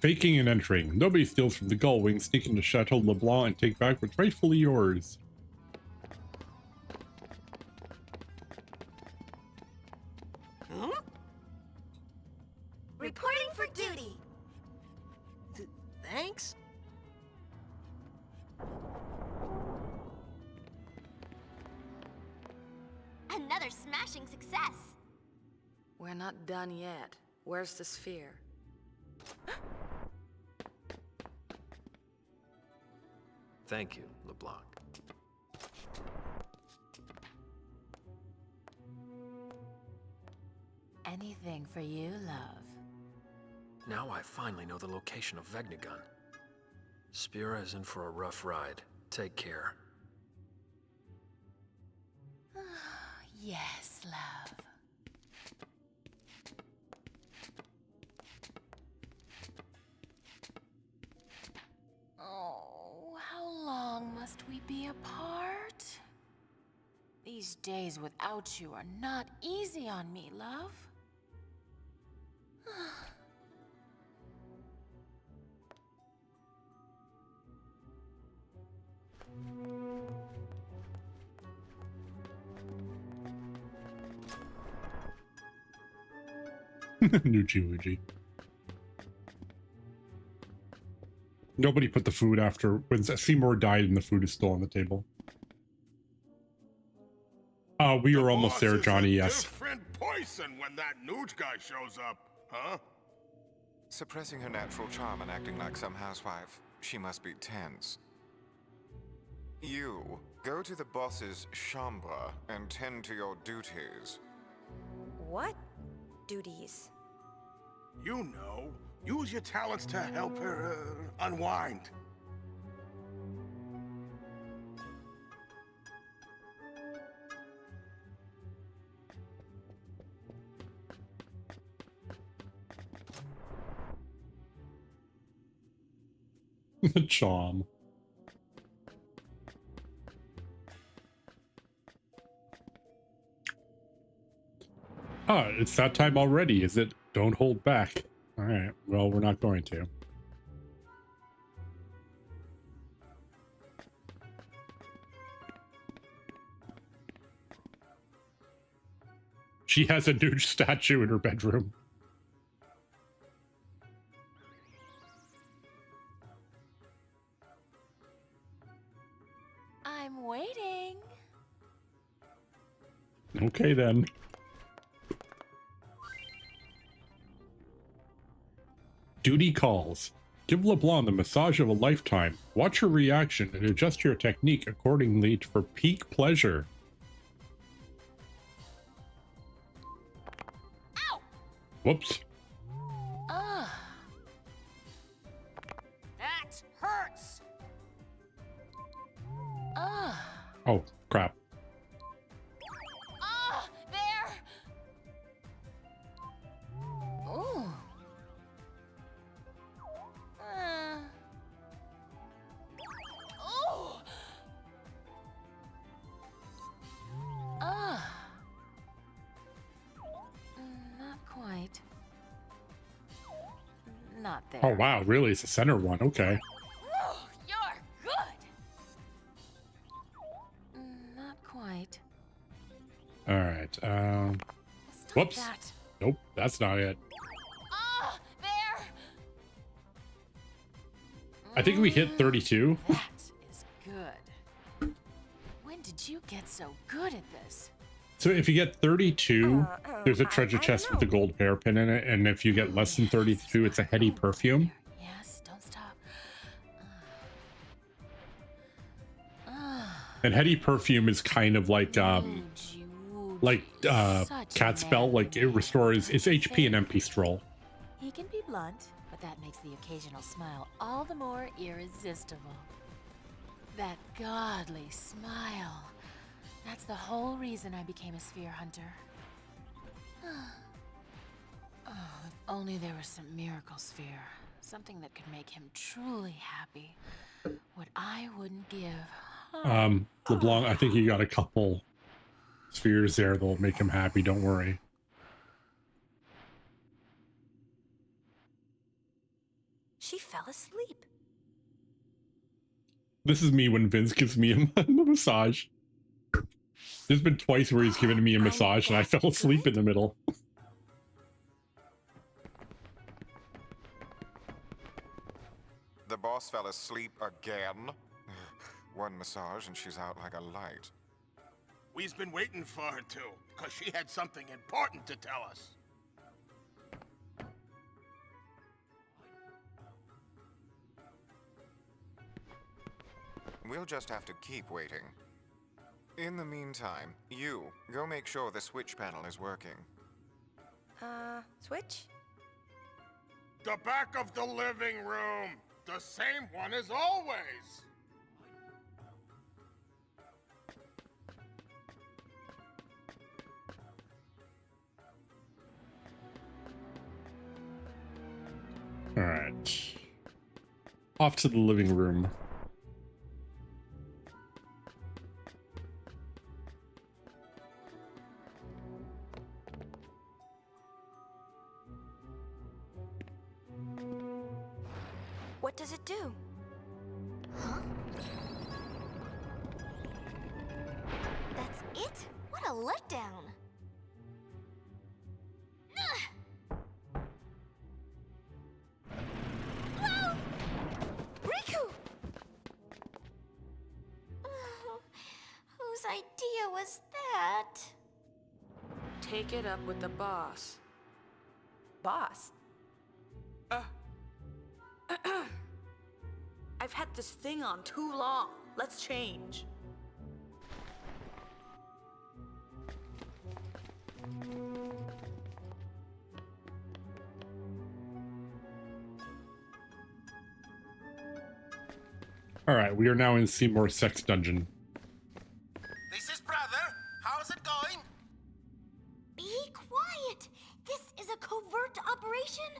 Faking and entering. Nobody steals from the Gullwing. Sneak into Chateau LeBlanc and take back what's rightfully yours. Huh? Reporting for duty. Thanks? Another smashing success. We're not done yet. Where's the sphere? Thank you, LeBlanc. Anything for you, love. Now I finally know the location of Vegnagun. Spira is in for a rough ride. Take care. Yes, love. Oh, how long must we be apart? These days without you are not easy on me, love. Nuchi Wuji. Nobody put the food after when Seymour died and the food is still on the table. We are almost there, Johnny, yes. Different poison when that Newt guy shows up, huh? Suppressing her natural charm and acting like some housewife, she must be tense. You, go to the boss's chambre and tend to your duties. What duties? You know, use your talents to help her unwind. The charm. Ah, it's that time already, is it? Don't hold back. All right, well, we're not going to. She has a nude statue in her bedroom. I'm waiting. Okay, then. Duty calls. Give LeBlanc the massage of a lifetime. Watch her reaction and adjust your technique accordingly for peak pleasure. Ow! Whoops. That hurts. Oh, crap. There. Ooh. Oh. Not quite. Not there. Oh, wow, really? It's the center one. Okay. Oh, you're good. Not quite. All right. Stop Whoops. that. Nope, that's not it. There. I think we hit 32. That is good. When did you get so good at this? So if you get 32, there's a treasure chest with a gold hairpin in it, and if you get less than 32, it's a heady perfume. Yes, don't stop. And heady perfume is kind of like cat spell, like it restores its HP and MP stroll. He can be blunt, but that makes the occasional smile all the more irresistible. That godly smile. That's the whole reason I became a sphere hunter. Oh, if only there was some miracle sphere. Something that could make him truly happy. What I wouldn't give. LeBlanc, I think you got a couple spheres there that'll make him happy, don't worry. She fell asleep. This is me when Vince gives me a massage. There's been twice where he's given me a massage and I fell asleep in the middle. The boss fell asleep again. One massage and she's out like a light. We've been waiting for her to, because she had something important to tell us. We'll just have to keep waiting. In the meantime, you go make sure the switch panel is working. Switch? The back of the living room! The same one as always! All right. Off to the living room. What does it do? Huh? That's it? What a letdown. Whoa! Riku! Whose idea was that? Take it up with the boss. Boss? I've had this thing on too long. Let's change. All right, we are now in Seymour's sex dungeon. This is brother. How's it going? Be quiet! This is a covert operation.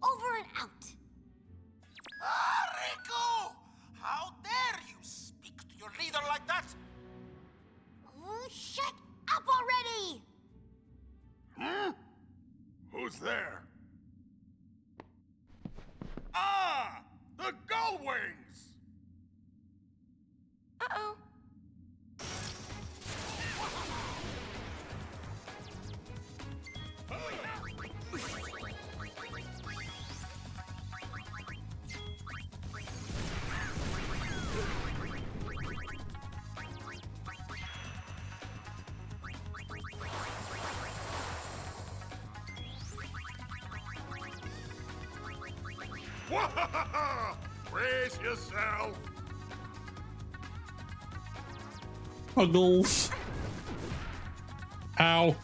Over and out. Ah, Rico! How dare you speak to your leader like that? Shut up already! Hmm? Who's there? Ah! The Gullwings! Uh-oh. Brace yourself. Puggles. Ow.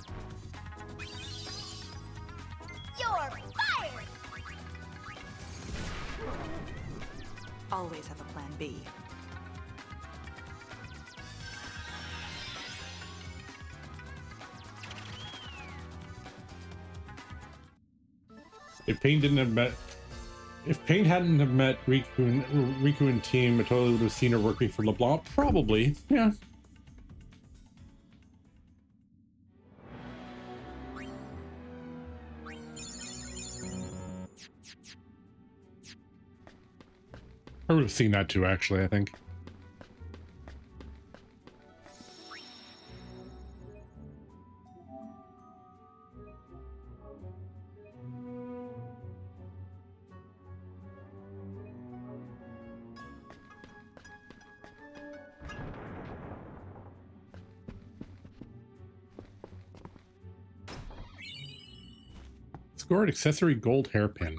You're fired! Always have a plan B. If Pain hadn't have met Riku and team, I totally would have seen her working for LeBlanc. Probably, yeah. I would have seen that too, actually, I think. Scored accessory gold hairpin.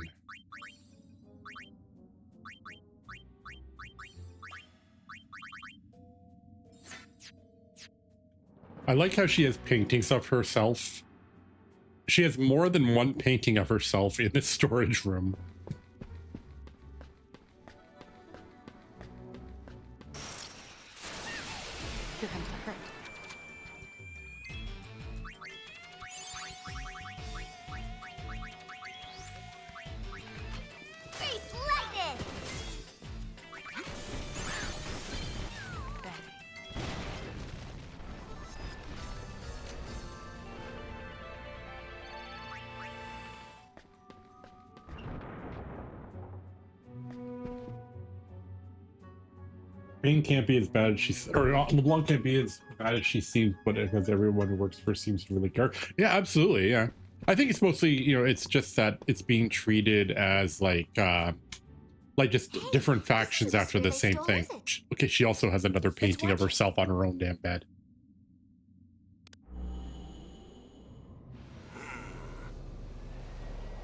I like how she has paintings of herself. She has more than one painting of herself in this storage room. Here comes the hurt. Face lightning! Pain can't be as bad as she's, or LeBlanc can't be as bad as she seems, but because everyone who works for her seems to really care. Yeah, absolutely. Yeah, I think it's mostly, you know, it's just that it's being treated as like just different factions after the same thing. Okay, she also has another painting of herself on her own damn bed.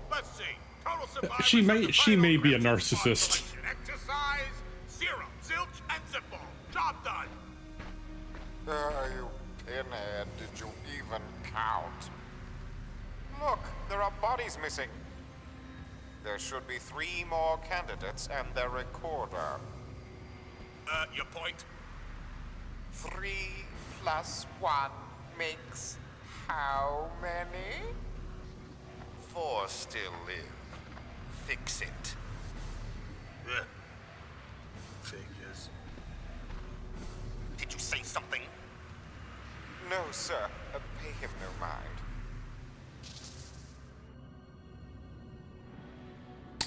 Let's see. Total survivors She may be a narcissist. exercise, 0, zilch, and zippo. Job done. You pinhead, did you even count? Look, there are bodies missing. There should be 3 more candidates and their recorder. Your point? 3 plus 1 makes how many? 4 still live. Fix it. Figures. Did you say something? No, sir. Pay him no mind.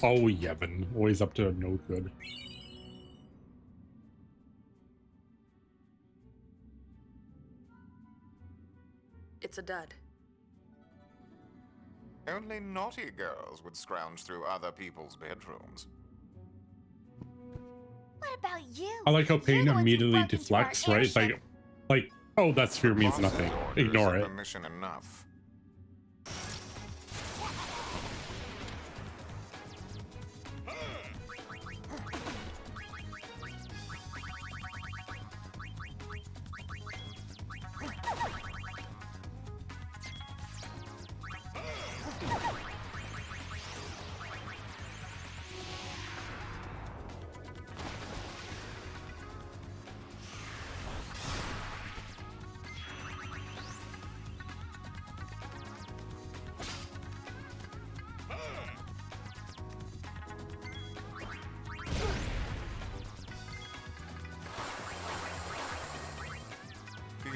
Oh, Yevon, always up to no good. It's a dud. Only naughty girls would scrounge through other people's bedrooms. What about you? I like how Pain immediately deflects, right? Like, oh, that sphere means nothing. Ignore it. Permission enough.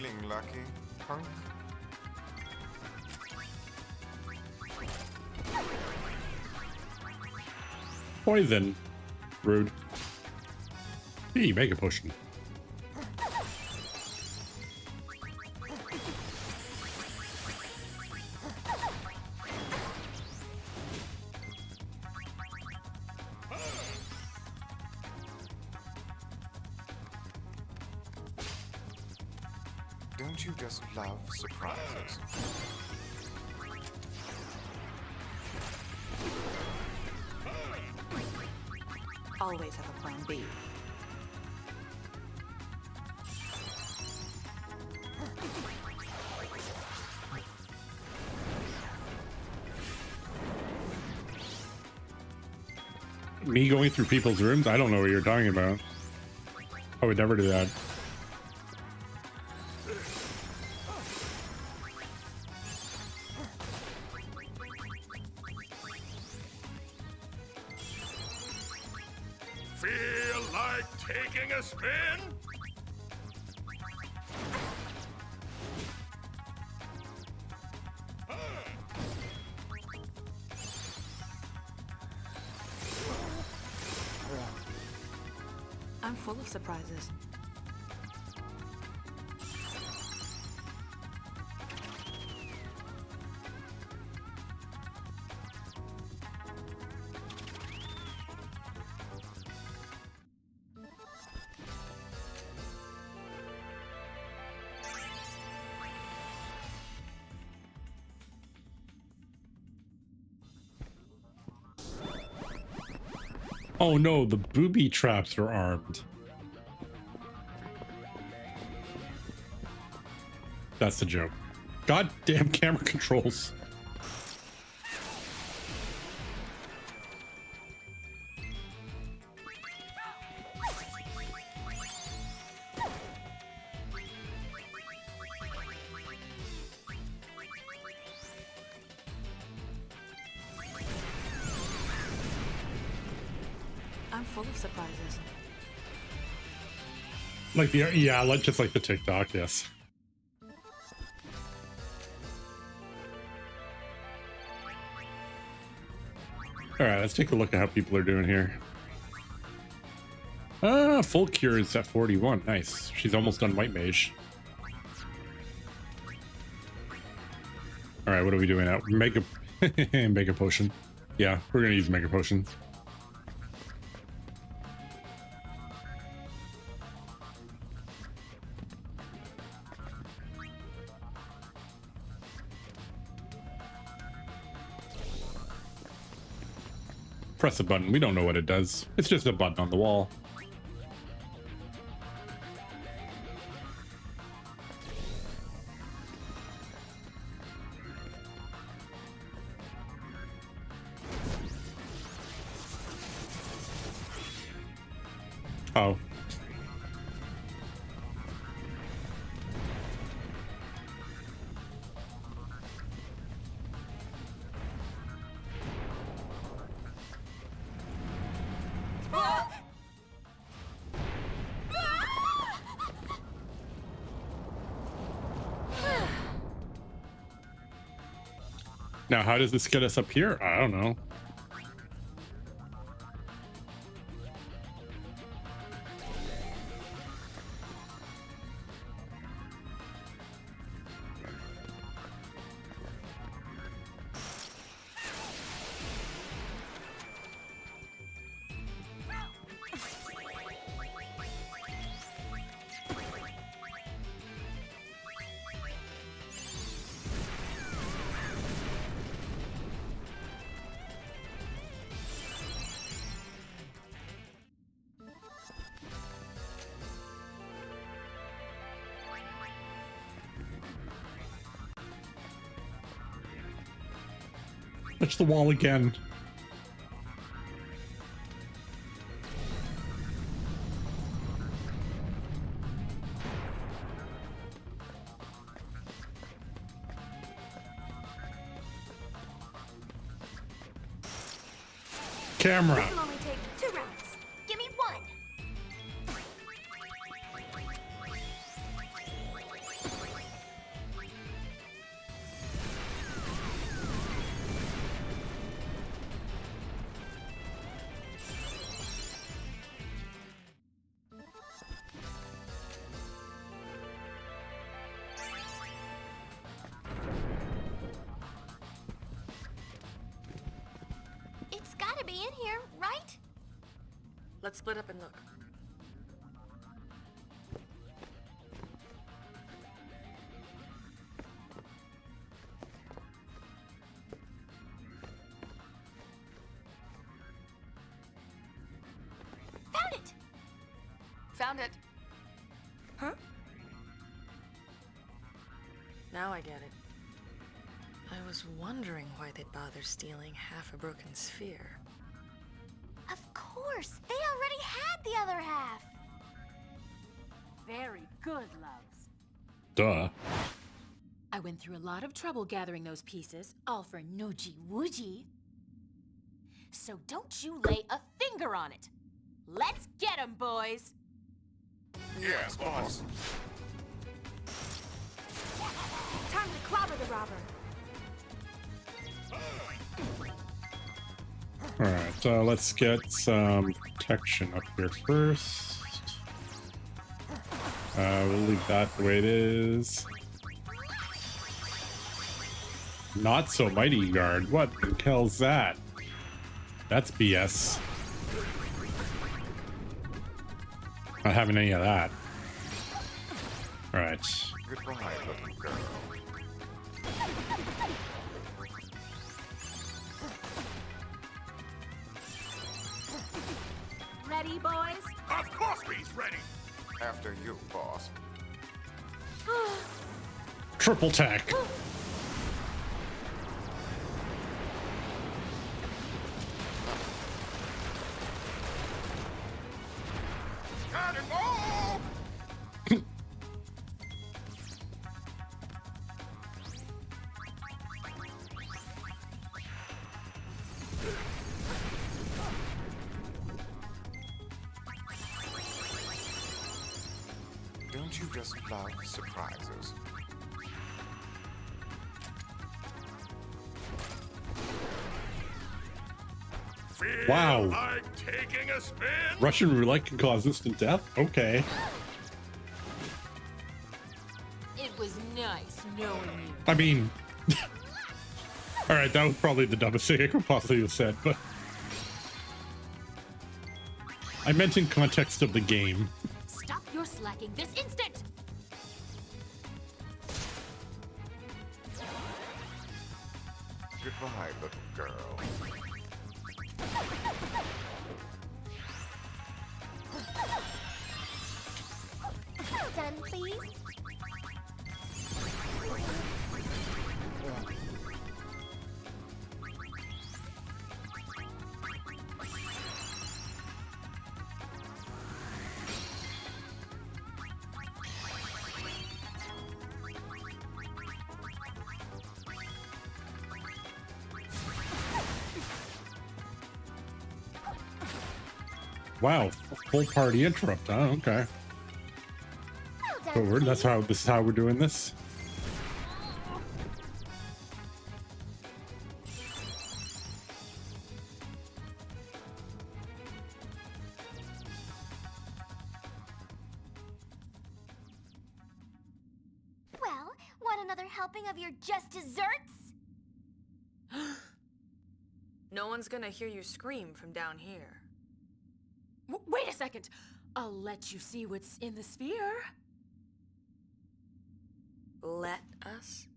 Feeling lucky, punk? Poison. Rude. Hey, Mega Potion. Don't you just love surprises? Always have a plan B. Me going through people's rooms? I don't know what you're talking about. I would never do that. Feel like taking a spin? I'm full of surprises. Oh no, the booby traps are armed. That's the joke. Goddamn camera controls. I'm full of surprises. Like the, yeah, like just like the TikTok, yes. All right, let's take a look at how people are doing here. Full cure is at 41. Nice. She's almost done White Mage. All right, what are we doing now? Mega, Mega Potion. Yeah, we're gonna use Mega Potion. Press a button. We don't know what it does. It's just a button on the wall. Oh. Now, how does this get us up here? I don't know. Touch the wall again. Camera. This'll only take 2 rounds. Give me 1. Let's split up and look. Found it! Found it. Huh? Now I get it. I was wondering why they'd bother stealing half a broken sphere. Of course! They already had the other half! Very good, loves. Duh. I went through a lot of trouble gathering those pieces, all for noogie woogie. So don't you lay a finger on it. Let's get 'em, boys! Yes, boss. Time to clobber the robber. Alright, let's get some protection up here first. We'll leave that the way it is. Not so mighty guard. What the hell's that? That's BS. Not having any of that. Alright. Goodbye, little girl. Ready, boys? Of course he's ready! After you, boss. Triple tack. Cannonball! Don't you just love surprises? Feel Wow. like taking a spin? Russian roulette can cause instant death? Okay. It was nice knowing you. I mean... Alright, that was probably the dumbest thing I could possibly have said, but... I meant in context of the game. Stop your slacking this instant! Goodbye, little girl. Done, please. Wow, full party interrupt, huh? Okay. So this is how we're doing this. Well, want another helping of your just desserts? No one's gonna hear you scream from down here. Wait a second! I'll let you see what's in the sphere. Let us?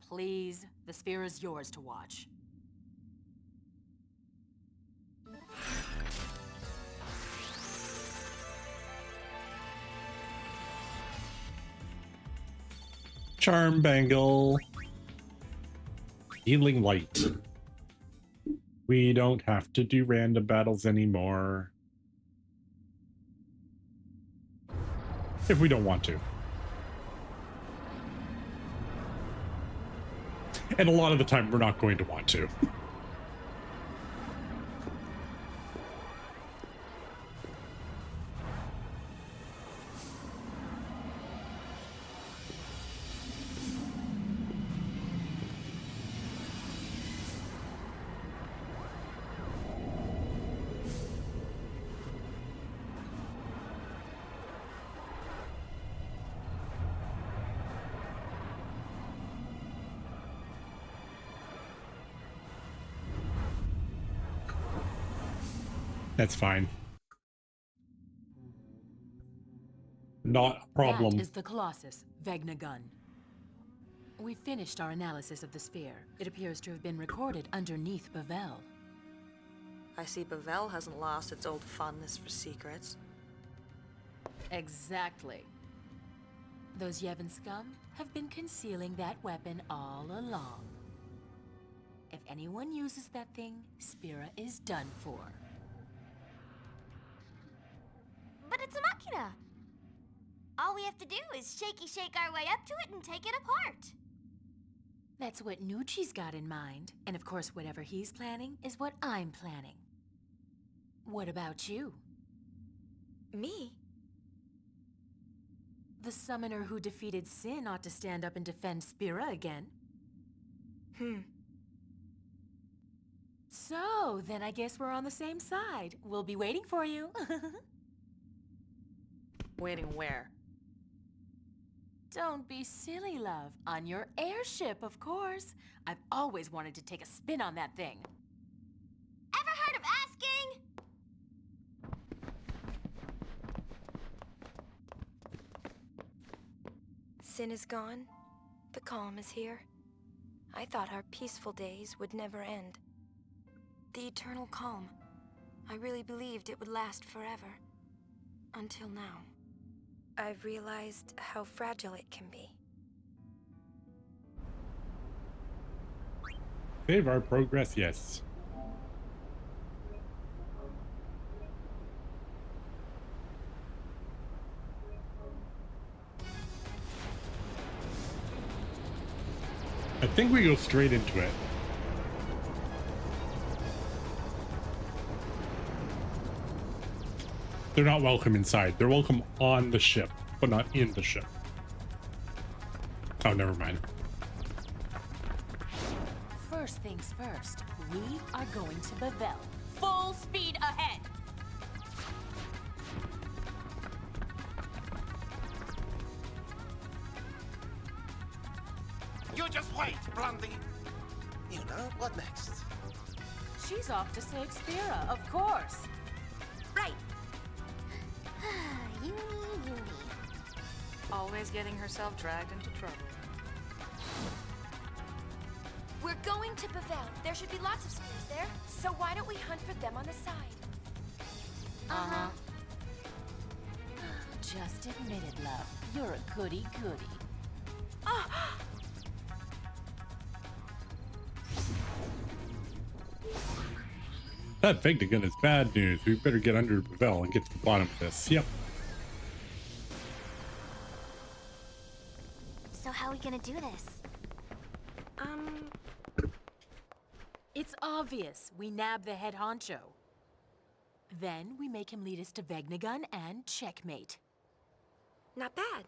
Please, the sphere is yours to watch. Charm bangle. Healing light. We don't have to do random battles anymore. If we don't want to. And a lot of the time, we're not going to want to. That's fine. Not a problem. That is the Colossus, Vegnagun. We finished our analysis of the sphere. It appears to have been recorded underneath Bavel. I see Bavel hasn't lost its old fondness for secrets. Exactly. Those Yevon scum have been concealing that weapon all along. If anyone uses that thing, Spira is done for. But it's a machina. All we have to do is shake our way up to it and take it apart. That's what Nucci's got in mind. And of course, whatever he's planning is what I'm planning. What about you? Me? The summoner who defeated Sin ought to stand up and defend Spira again. So, then I guess we're on the same side. We'll be waiting for you. Waiting where? Don't be silly, love. On your airship, of course. I've always wanted to take a spin on that thing. Ever heard of asking? Sin is gone. The calm is here. I thought our peaceful days would never end. The eternal calm. I really believed it would last forever. Until now. I've realized how fragile it can be. Save our progress, yes. I think we go straight into it. They're not welcome inside. They're welcome on the ship, but not in the ship. Oh, never mind. First things first, we are going to Bavel. Full speed ahead! You just wait, Blondie. You know, what next? She's off to save Spira, of course. Right. Uni. Always getting herself dragged into trouble. We're going to Bavel. There should be lots of spheres there. So why don't we hunt for them on the side? Uh-huh. Just admit it, love. You're a goody-goody. That Vegnagun is bad news. We better get under Bavel and get to the bottom of this. Yep. So how are we gonna do this? It's obvious. We nab the head honcho. Then we make him lead us to Vegnagun and checkmate. Not bad.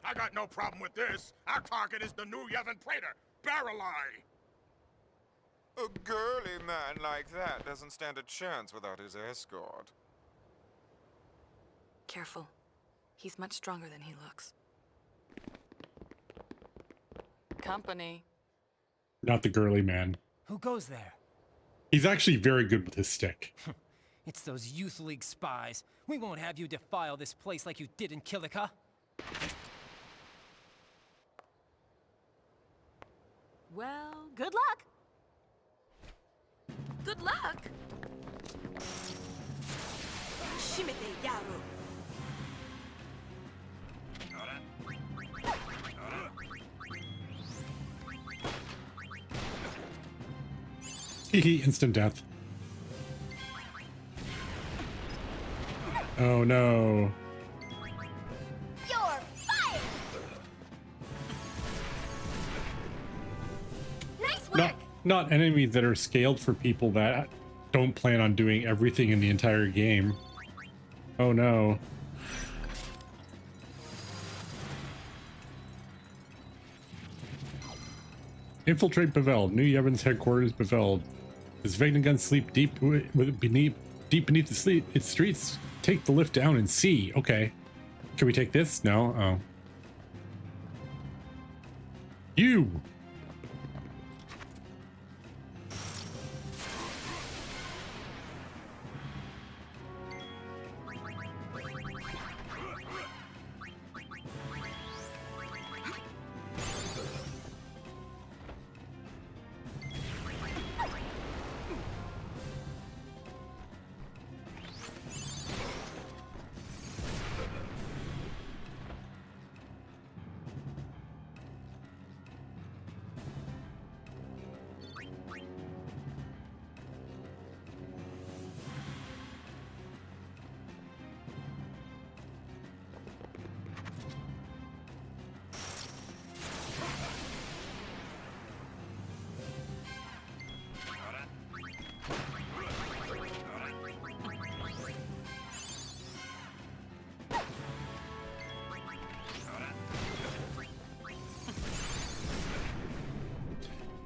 I got no problem with this. Our target is the new Yevon Praetor, Barreleye. A girly man like that doesn't stand a chance without his escort. Careful. He's much stronger than he looks. Company. Not the girly man. Who goes there? He's actually very good with his stick. It's those Youth League spies. We won't have you defile this place like you did in Kilika. Well, good luck. Good luck! Shimete Yaru. Instant death. Oh no. You're fired! Nice work! Not enemies that are scaled for people that don't plan on doing everything in the entire game. Oh no. Infiltrate Bavel. New Yevon's headquarters, Bavel. Does Vegnagun sleep deep beneath its streets? Take the lift down and see. Okay. Can we take this? No. Oh. You.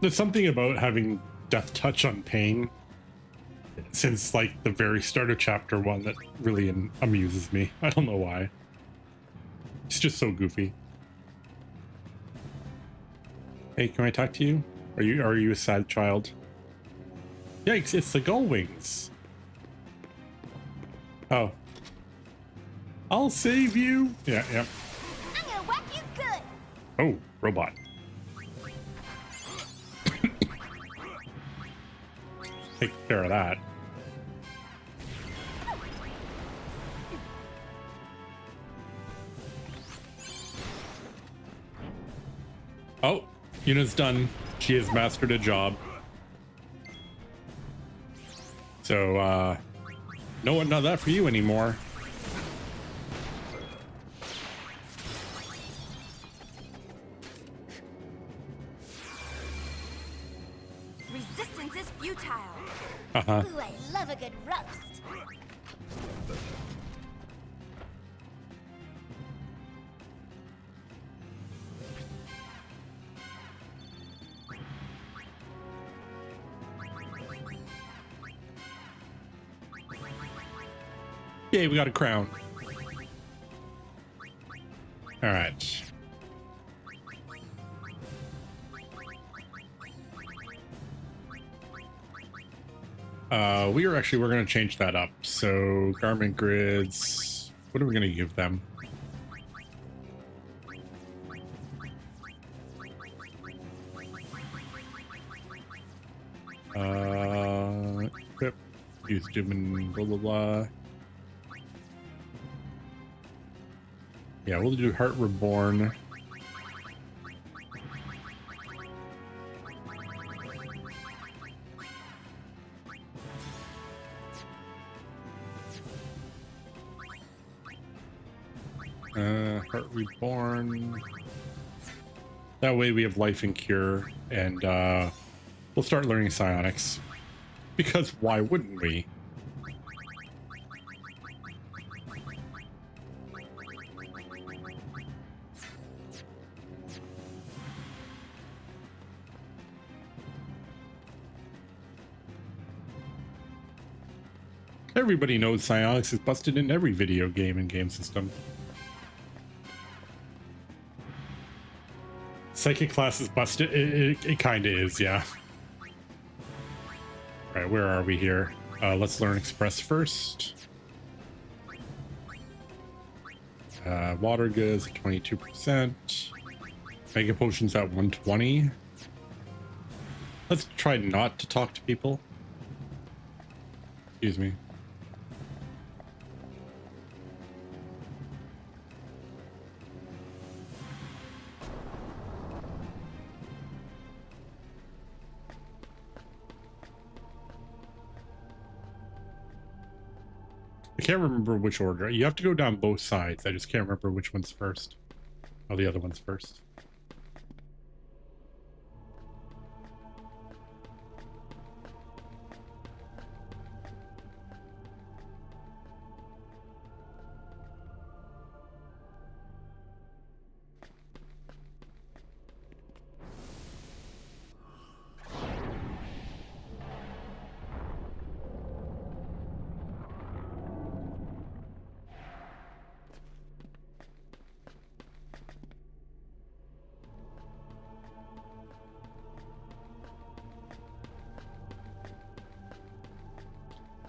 There's something about having death touch on pain since like the very start of chapter 1 that really amuses me. I don't know why. It's just so goofy. Hey, can I talk to you? Are you a sad child? Yikes, it's the gull wings. Oh. I'll save you. Yeah, yeah. I'm gonna whack you good. Oh, robot. Take care of that. Oh, Yuna's done. She has mastered a job. So, no, not that for you anymore. Resistance is futile. Uh-huh. Ooh, I love a good roast. Yay, we got a crown. All right. We're going to change that up. So garment grids, what are we going to give them? Equip, use doom and blah, blah, blah. Yeah, we'll do Heart Reborn. Heart Reborn. That way we have Life and Cure, and we'll start learning psionics. Because why wouldn't we? Everybody knows psionics is busted in every video game and game system. Psychic class is busted. It kind of is, yeah. All right, where are we here? Let's learn Express first. Water goods at 22%. Mega potions at 120. Let's try not to talk to people. Excuse me. I can't remember which order. You have to go down both sides. I just can't remember which one's first. Oh, the other one's first.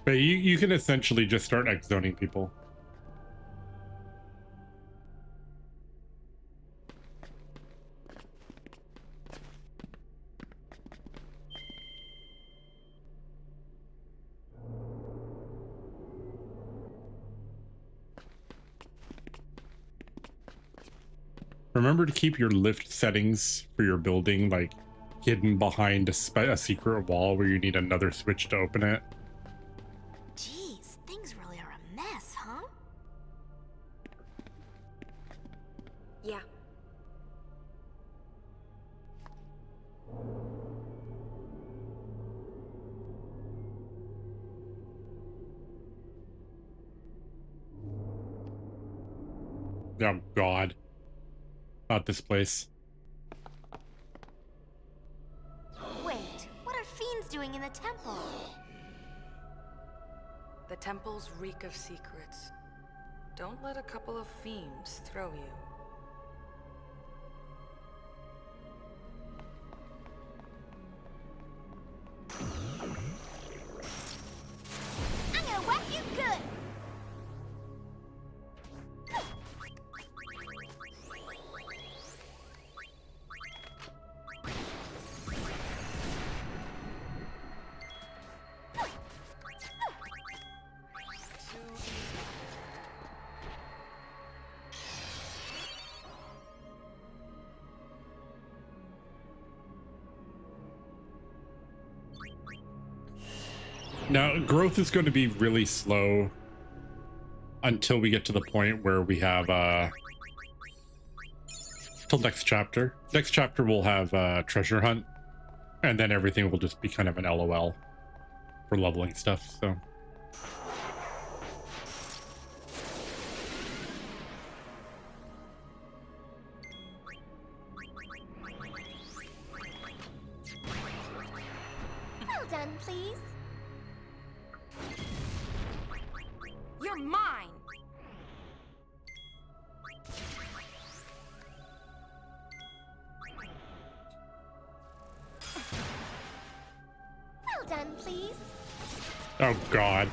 But you can essentially just start X-zoning people. Remember to keep your lift settings for your building like hidden behind a secret wall where you need another switch to open it. Jeez, things really are a mess, huh? Yeah. Oh God. Not this place. doing in the temple? The temples reek of secrets. Don't let a couple of fiends throw you. I'm gonna whack you good! Now, growth is going to be really slow until we get to the point where we have, till next chapter. Next chapter we'll have treasure hunt, and then everything will just be kind of an LOL for leveling stuff, so. Well done, please. You're mine! Well done, please. Oh, God.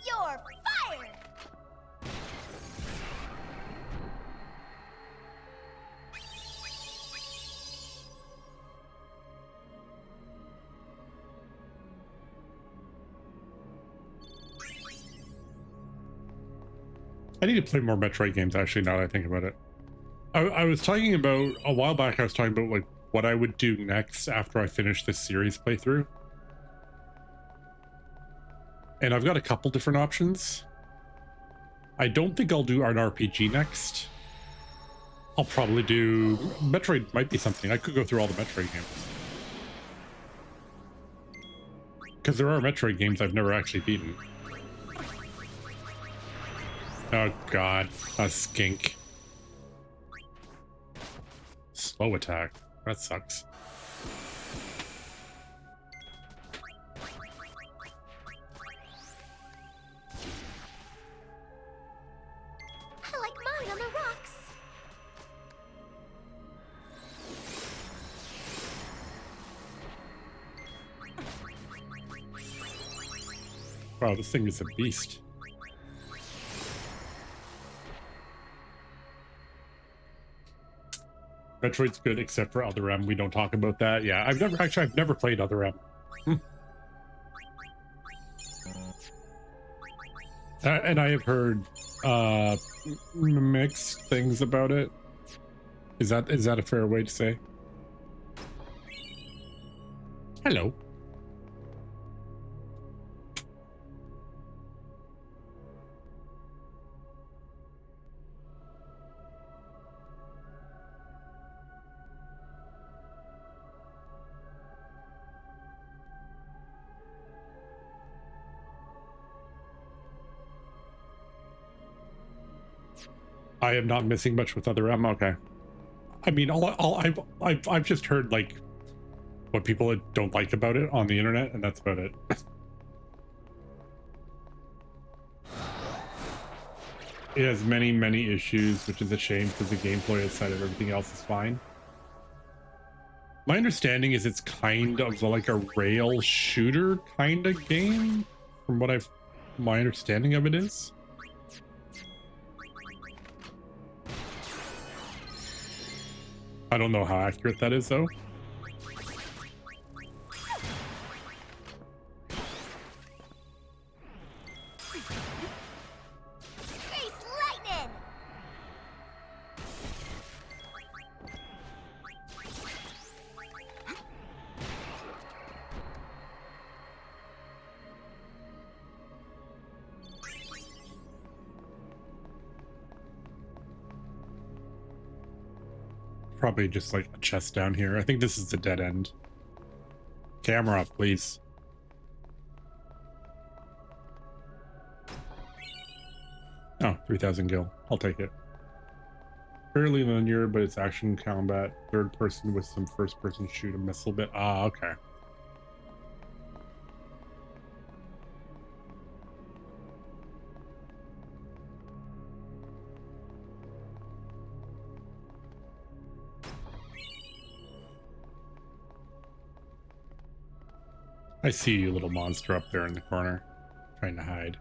You're fired! I need to play more Metroid games, actually, now that I think about it. I was talking about, a while back, I was talking about, like, what I would do next after I finish this series playthrough. And I've got a couple different options. I don't think I'll do an RPG next. I'll probably do... Metroid might be something. I could go through all the Metroid games. Because there are Metroid games I've never actually beaten. Oh, God. A skink. Slow attack. That sucks. I like mine on the rocks. Wow, this thing is a beast. Metroid's good except for Other M. We don't talk about that. Yeah, I've never played Other M. And I have heard mixed things about it. Is that a fair way to say? Hello. I am not missing much with Other M. Okay. I mean, I've just heard like what people don't like about it on the internet, and that's about it. It has many issues, which is a shame because the gameplay aside of everything else is fine. My understanding is it's kind of like a rail shooter kind of game, from what my understanding of it is. I don't know how accurate that is, though. Grease lightning! probably just like a chest down here. I think this is the dead end. Camera, please. Oh, 3,000 gil. I'll take it. Fairly linear, but it's action combat. Third person with some first person shoot a missile bit. Ah, okay. I see you, little monster up there in the corner, trying to hide.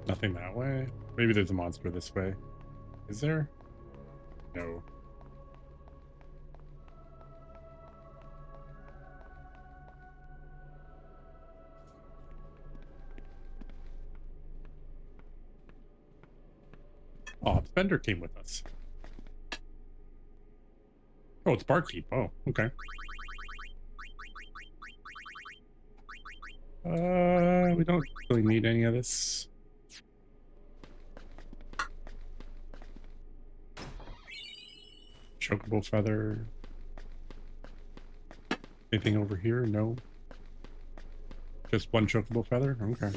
Nothing that way. Maybe there's a monster this way. Is there? No. Oh, the vendor came with us. Oh, it's barkeep. Oh, okay. We don't really need any of this. Chocobo feather. Anything over here? No. Just one chocobo feather? Okay.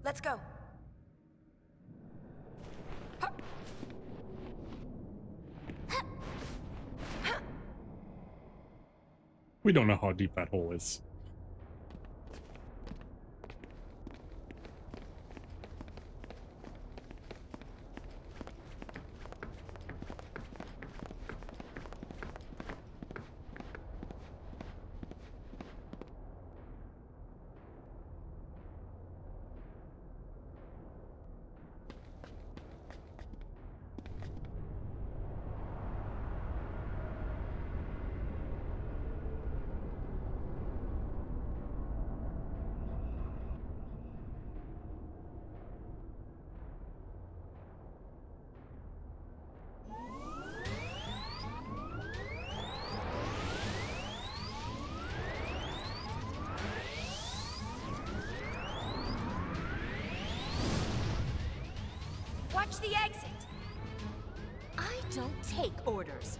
Let's go. We don't know how deep that hole is. Watch the exit. I don't take orders.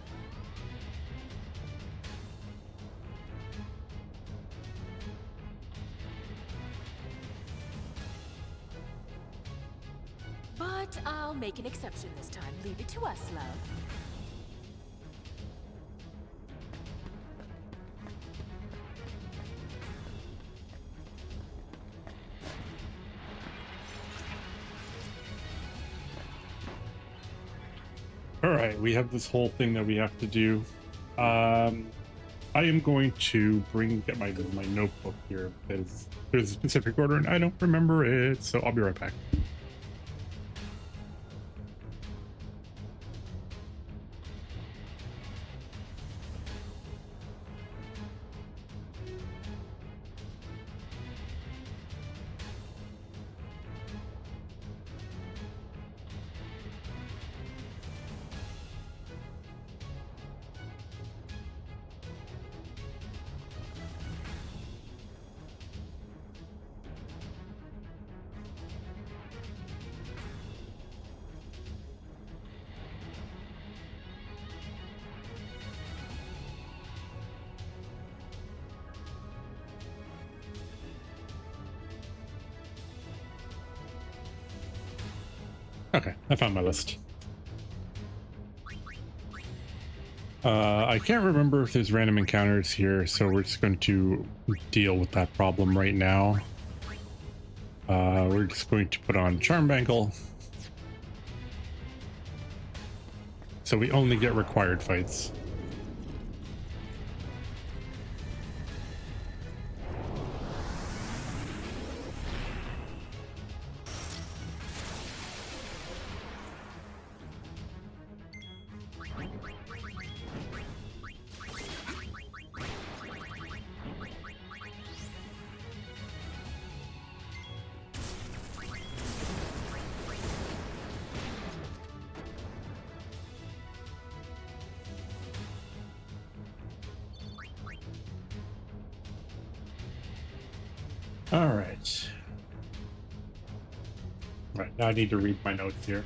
But I'll make an exception this time. Leave it to us, love. All right, we have this whole thing that we have to do. I am going to get my notebook here because there's a specific order and I don't remember it, so I'll be right back. Okay, I found my list. I can't remember if there's random encounters here, so we're just going to deal with that problem right now. We're just going to put on Charm Bangle. So we only get required fights. All right. Right, now I need to read my notes here.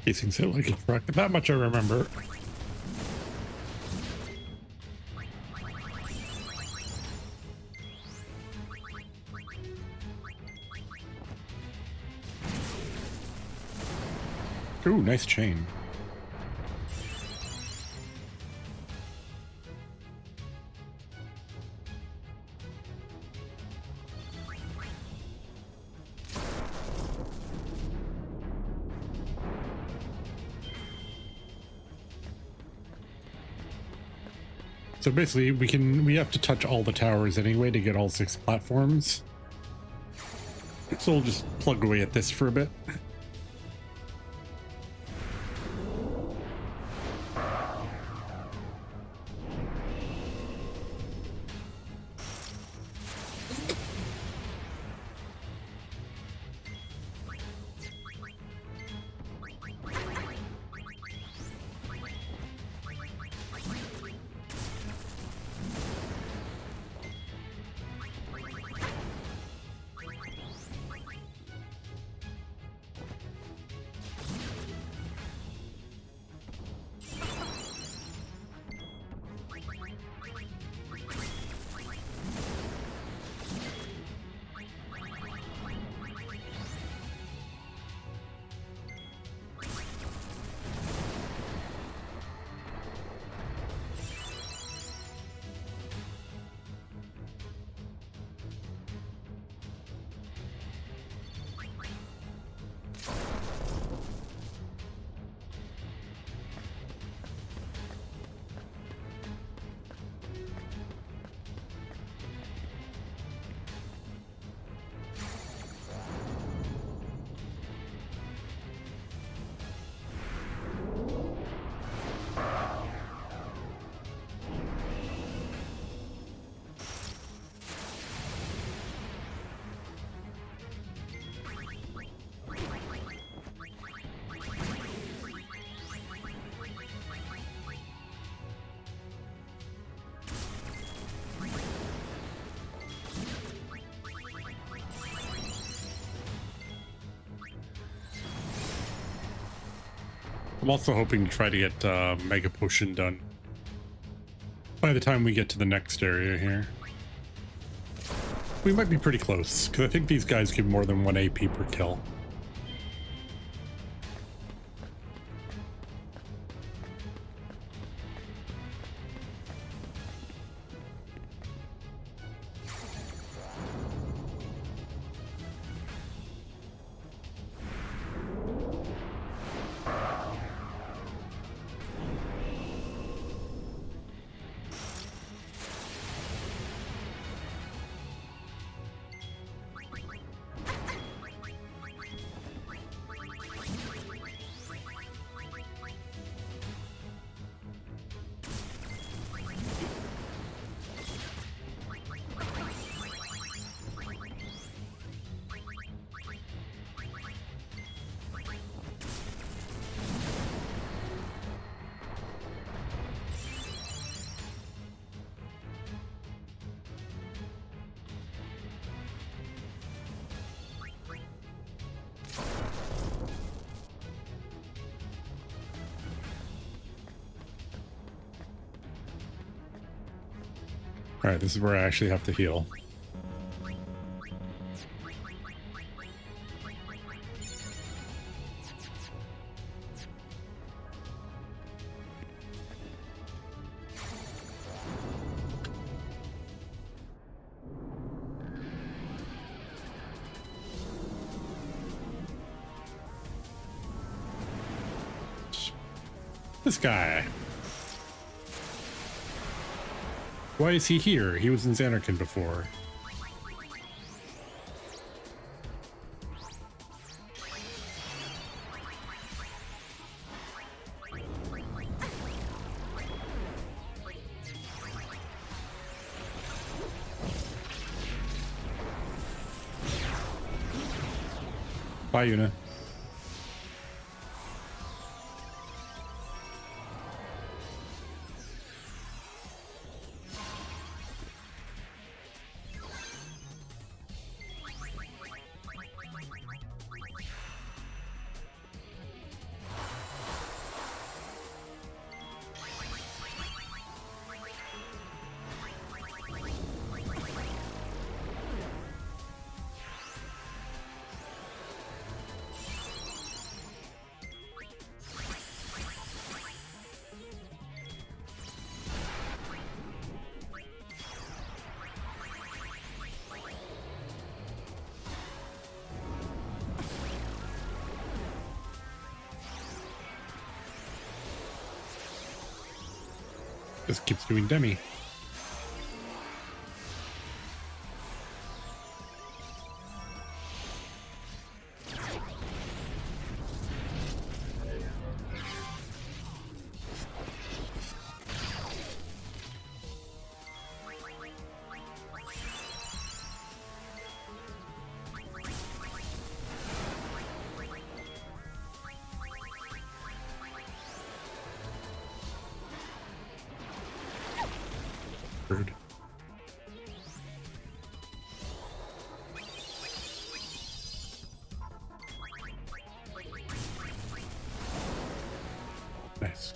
Casing so like it's correct. That much I remember. Ooh, nice chain. So basically we have to touch all the towers anyway to get all 6 platforms. So we'll just plug away at this for a bit. I'm also hoping to try to get Mega Potion done by the time we get to the next area here. We might be pretty close, because I think these guys give more than 1 AP per kill. All right, this is where I actually have to heal. This guy. Why is he here? He was in Xanarkand before. Bye, Yuna. Just keeps doing demi. Rude. Nice.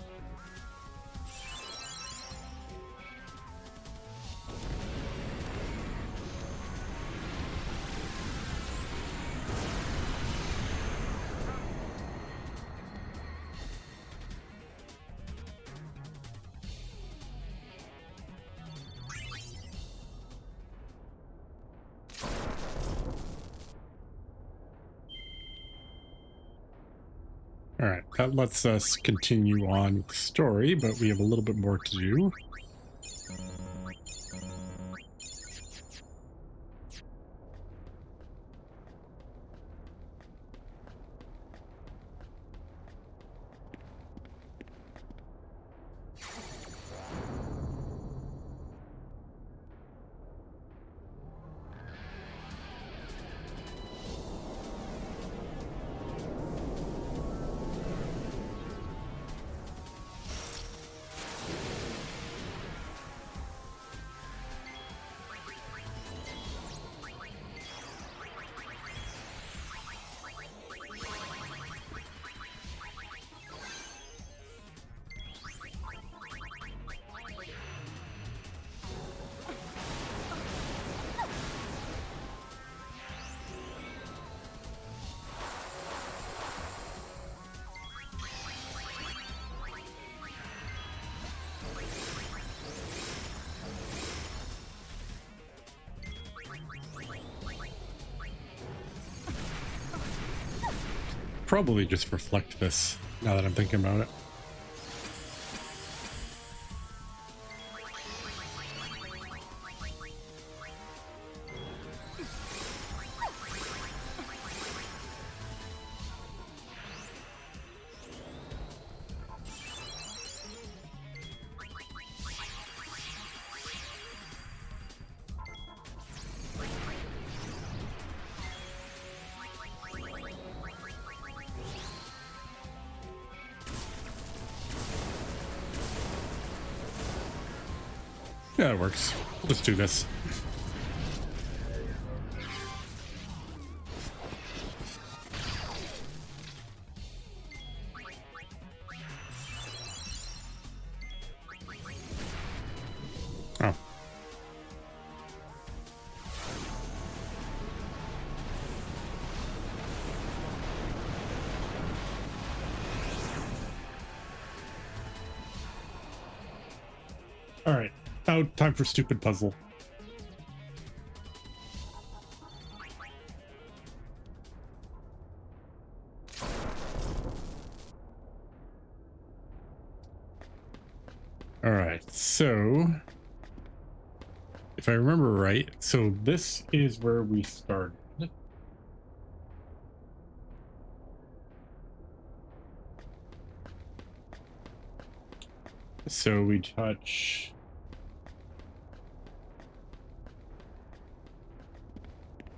All right, that lets us continue on with the story, but we have a little bit more to do. Probably just reflect this, now that I'm thinking about it. Yeah, it works. Let's do this. Oh. All right, now time for stupid puzzle. All right, so if I remember right, so this is where we started. So we touch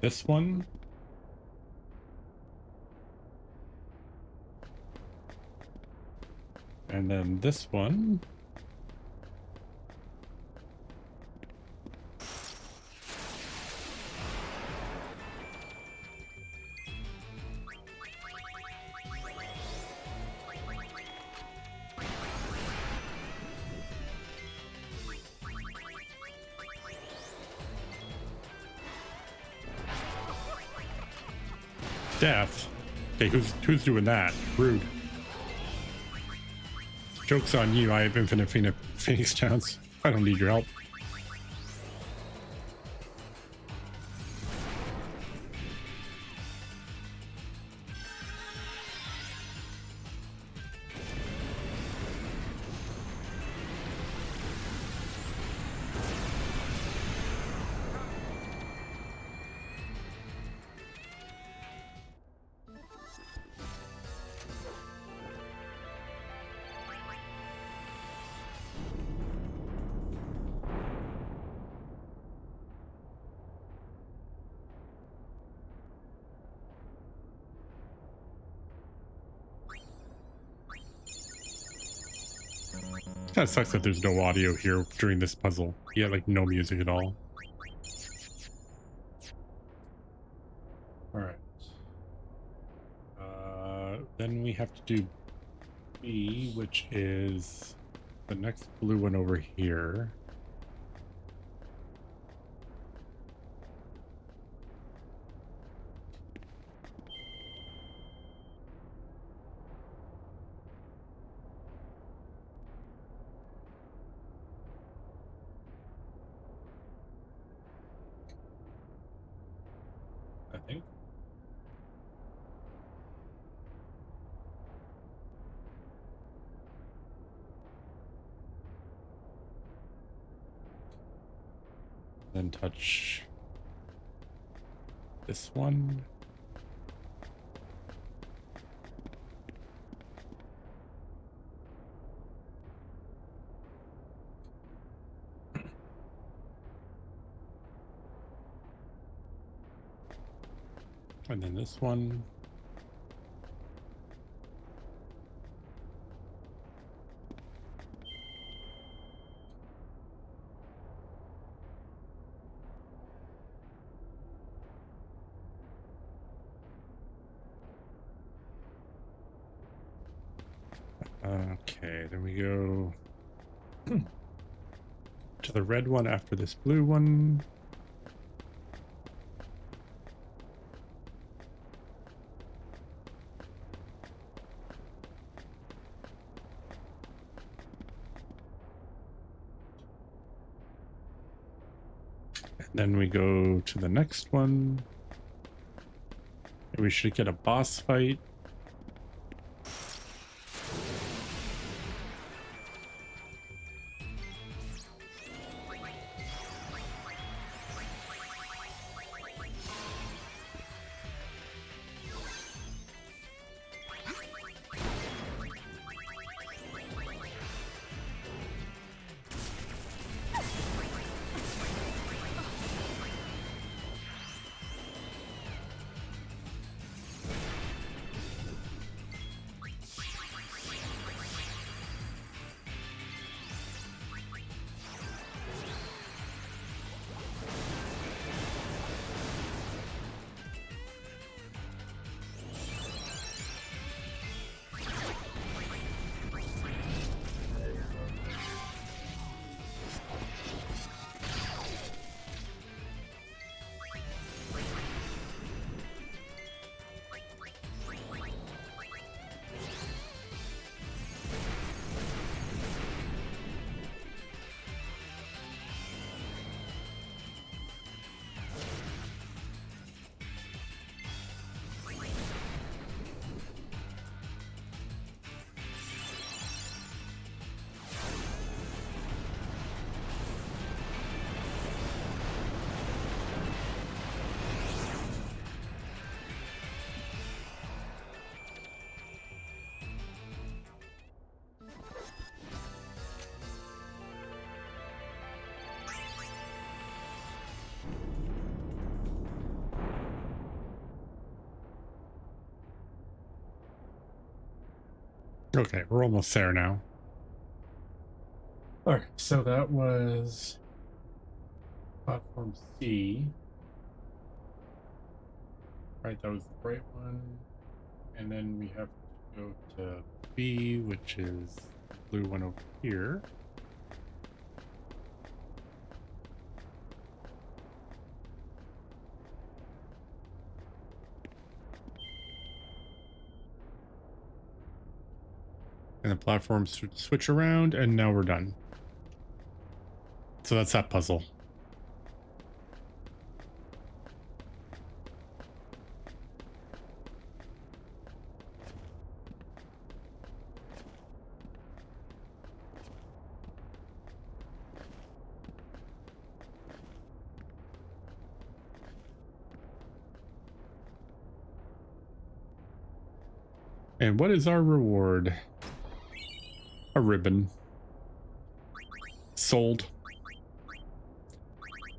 this one. And then this one. Death. Okay, who's doing that? Rude. Joke's on you. I have infinite Phoenix chance. I don't need your help. Kind of sucks that there's no audio here during this puzzle. Yeah, like no music at all. All right. Then we have to do B, which is the next blue one over here. I think. Then touch this one. And then this one. Okay, then we go to the red one after this blue one. And then we go to the next one. And we should get a boss fight. Okay, we're almost there now. All right, so that was platform C. Right, that was the right one. And then we have to go to B, which is the blue one over here. And the platforms should switch around, and now we're done. So that's that puzzle. And what is our reward? A ribbon. Sold.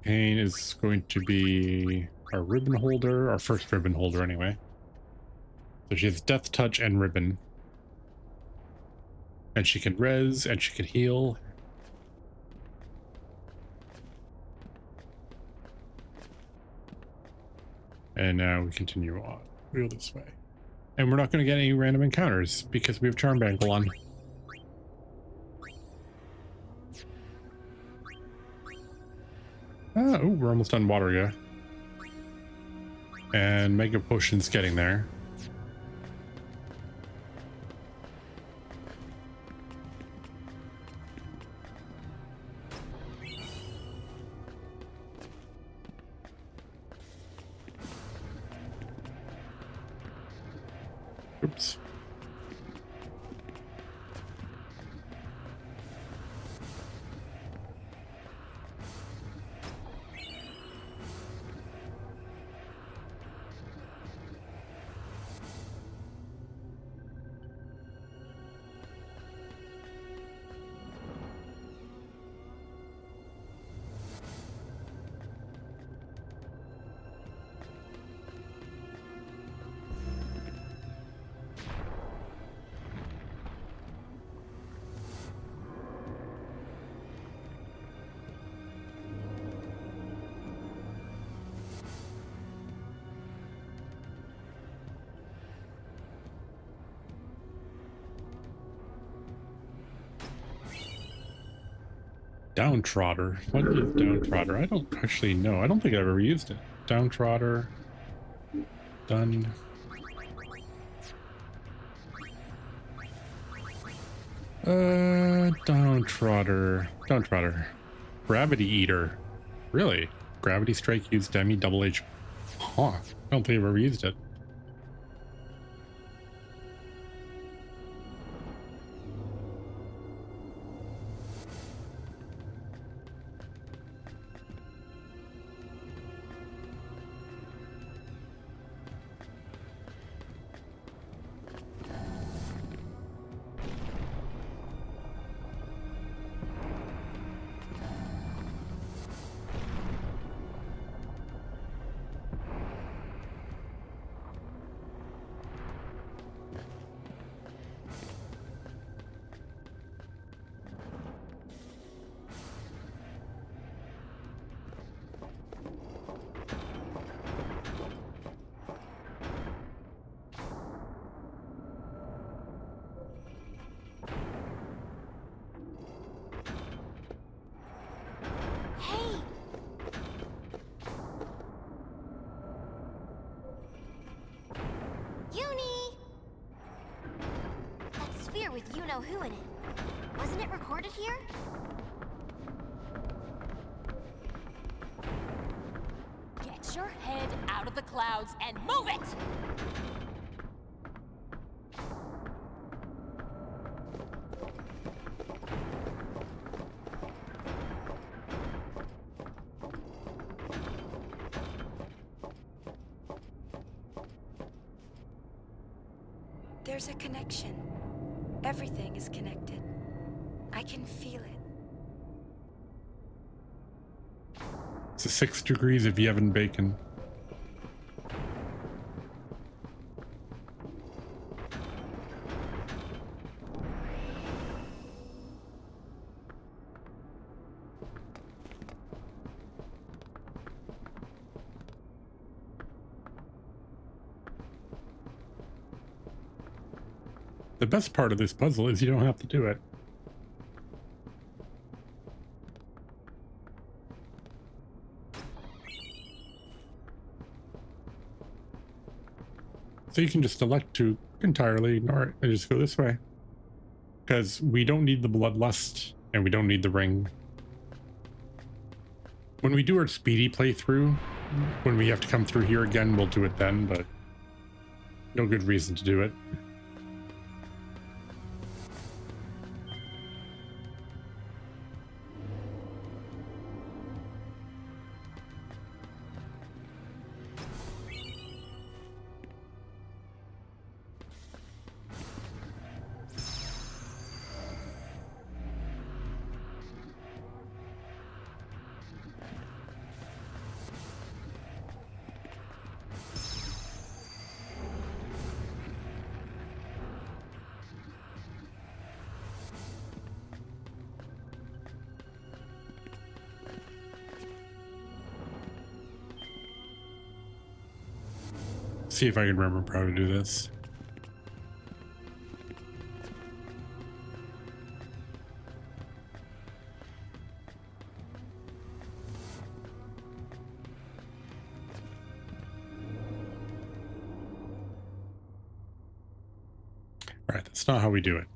Pain is going to be our ribbon holder, our first ribbon holder anyway. So she has death touch and ribbon. And she can res and she can heal. And now we continue on. We go this way. And we're not going to get any random encounters because we have Charm Bangle on. Oh, we're almost done water, yeah. And Mega Potion's getting there. Oops. Downtrotter. What is Downtrotter? I don't actually know. I don't think I've ever used it. Downtrotter. Done. Downtrotter. Downtrotter. Gravity Eater. Really? Gravity Strike used Demi double H. Huh. I don't think I've ever used it. With you-know-who in it. Wasn't it recorded here? Get your head out of the clouds and move it! There's a connection. Everything is connected. I can feel it. It's the 6 degrees of Yevon Bacon. The best part of this puzzle is you don't have to do it. So you can just elect to entirely ignore it and just go this way. Because we don't need the bloodlust and we don't need the ring. When we do our speedy playthrough, when we have to come through here again, we'll do it then, but no good reason to do it. See if I can remember how to do this. All right, that's not how we do it.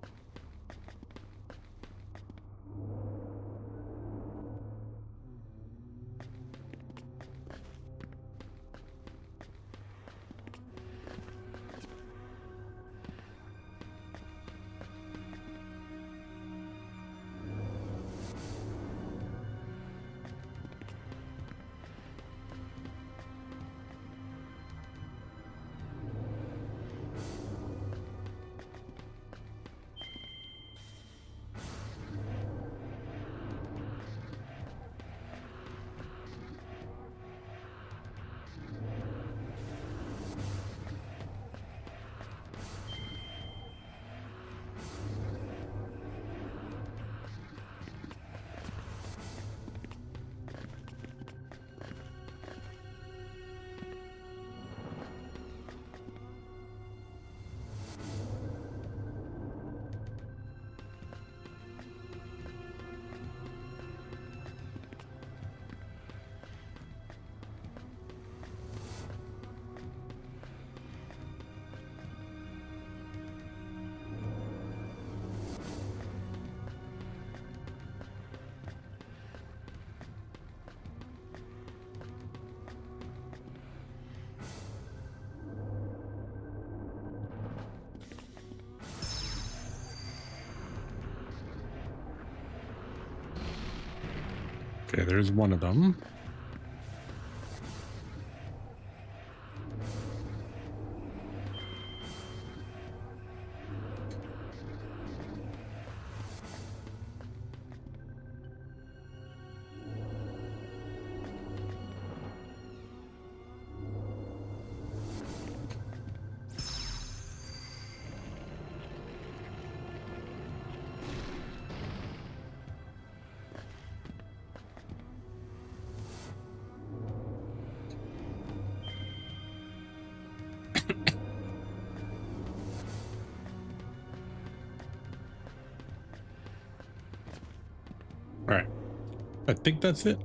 Okay, there's one of them. All right, I think that's it.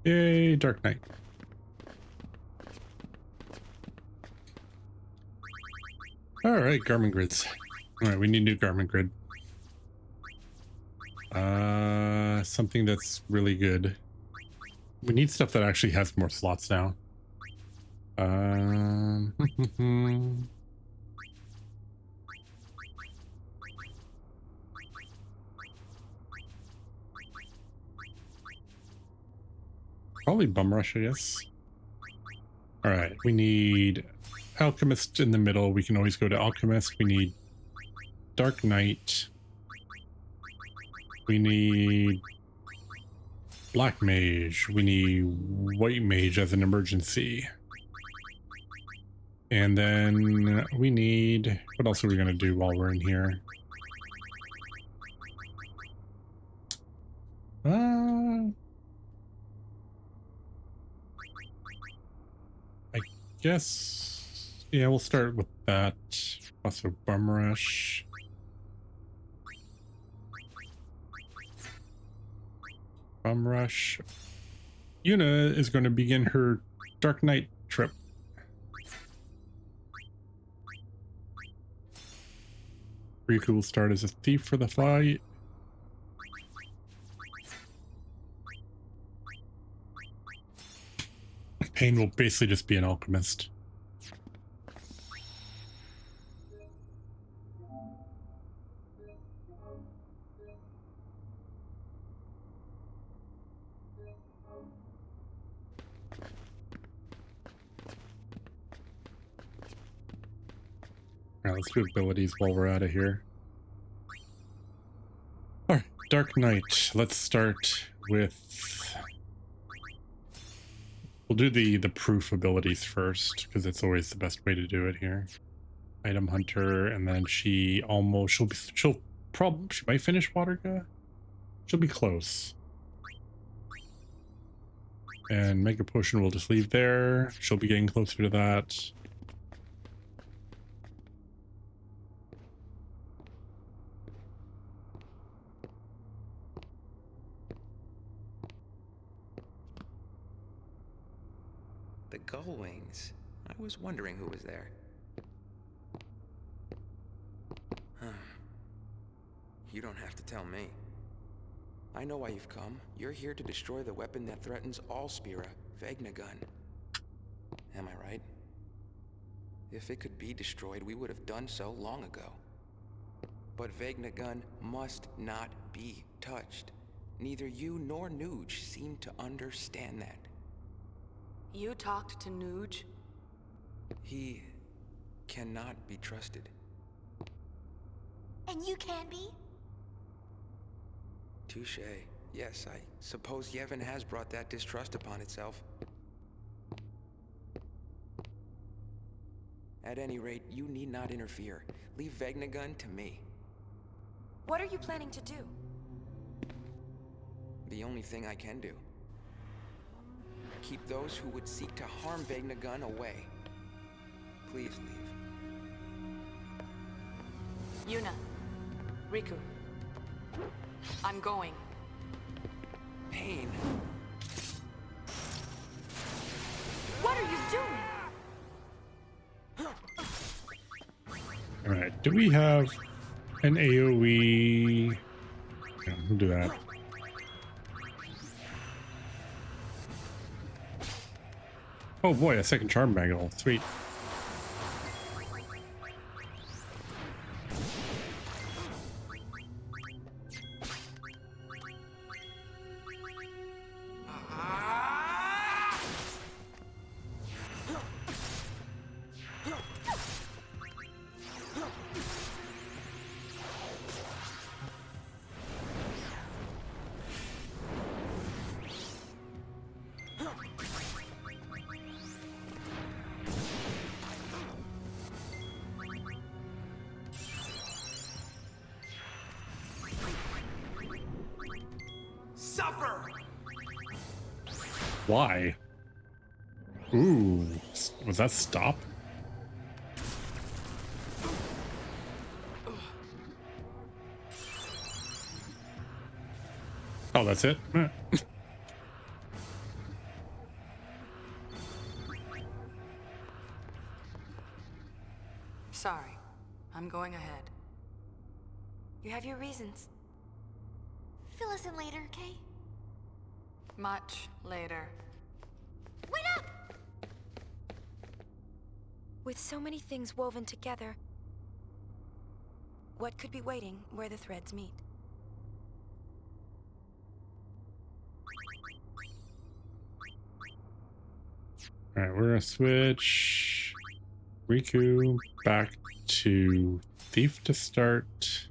Yay, Dark Knight. All right, Garmin grids. All right, we need new Garmin grid. Something that's really good. We need stuff that actually has more slots now. Probably Bum Rush, I guess. All right, we need Alchemist in the middle. We can always go to Alchemist. We need Dark Knight. We need Black Mage. We need White Mage as an emergency. And then we need... What else are we going to do while we're in here? guess, yeah, we'll start with that. Also, Bum Rush. Bum Rush. Yuna is going to begin her Dark Knight trip. Riku will start as a thief for the fight. Pain will basically just be an alchemist. Alright, let's do abilities while we're out of here. Alright, Dark Knight. Let's start with... We'll do the proof abilities first, because it's always the best way to do it here. Item Hunter, and then she might finish Waterga? She'll be close. And Mega Potion we'll just leave there. She'll be getting closer to that. The gull wings. I was wondering who was there. Huh. You don't have to tell me. I know why you've come. You're here to destroy the weapon that threatens all Spira, Vegnagun. Am I right? If it could be destroyed, we would have done so long ago. But Vegnagun must not be touched. Neither you nor Nuge seem to understand that. You talked to Nuge? He cannot be trusted. And you can be? Touche. Yes, I suppose Yevon has brought that distrust upon itself. At any rate, you need not interfere. Leave Vegnagun to me. What are you planning to do? The only thing I can do. Keep those who would seek to harm Vegnagun away. Please leave. Yuna. Riku. I'm going. Pain. What are you doing? Alright, do we have an AoE? Yeah, we'll do that. Oh boy, a second charm bangle. Sweet. Suffer! Why? Ooh, was that stop? Oh, that's it? Sorry. I'm going ahead. You have your reasons. Fill us in later, Kay? Much later. Wait up! With so many things woven together, what could be waiting where the threads meet? Alright, we're gonna switch Riku back to Thief to start.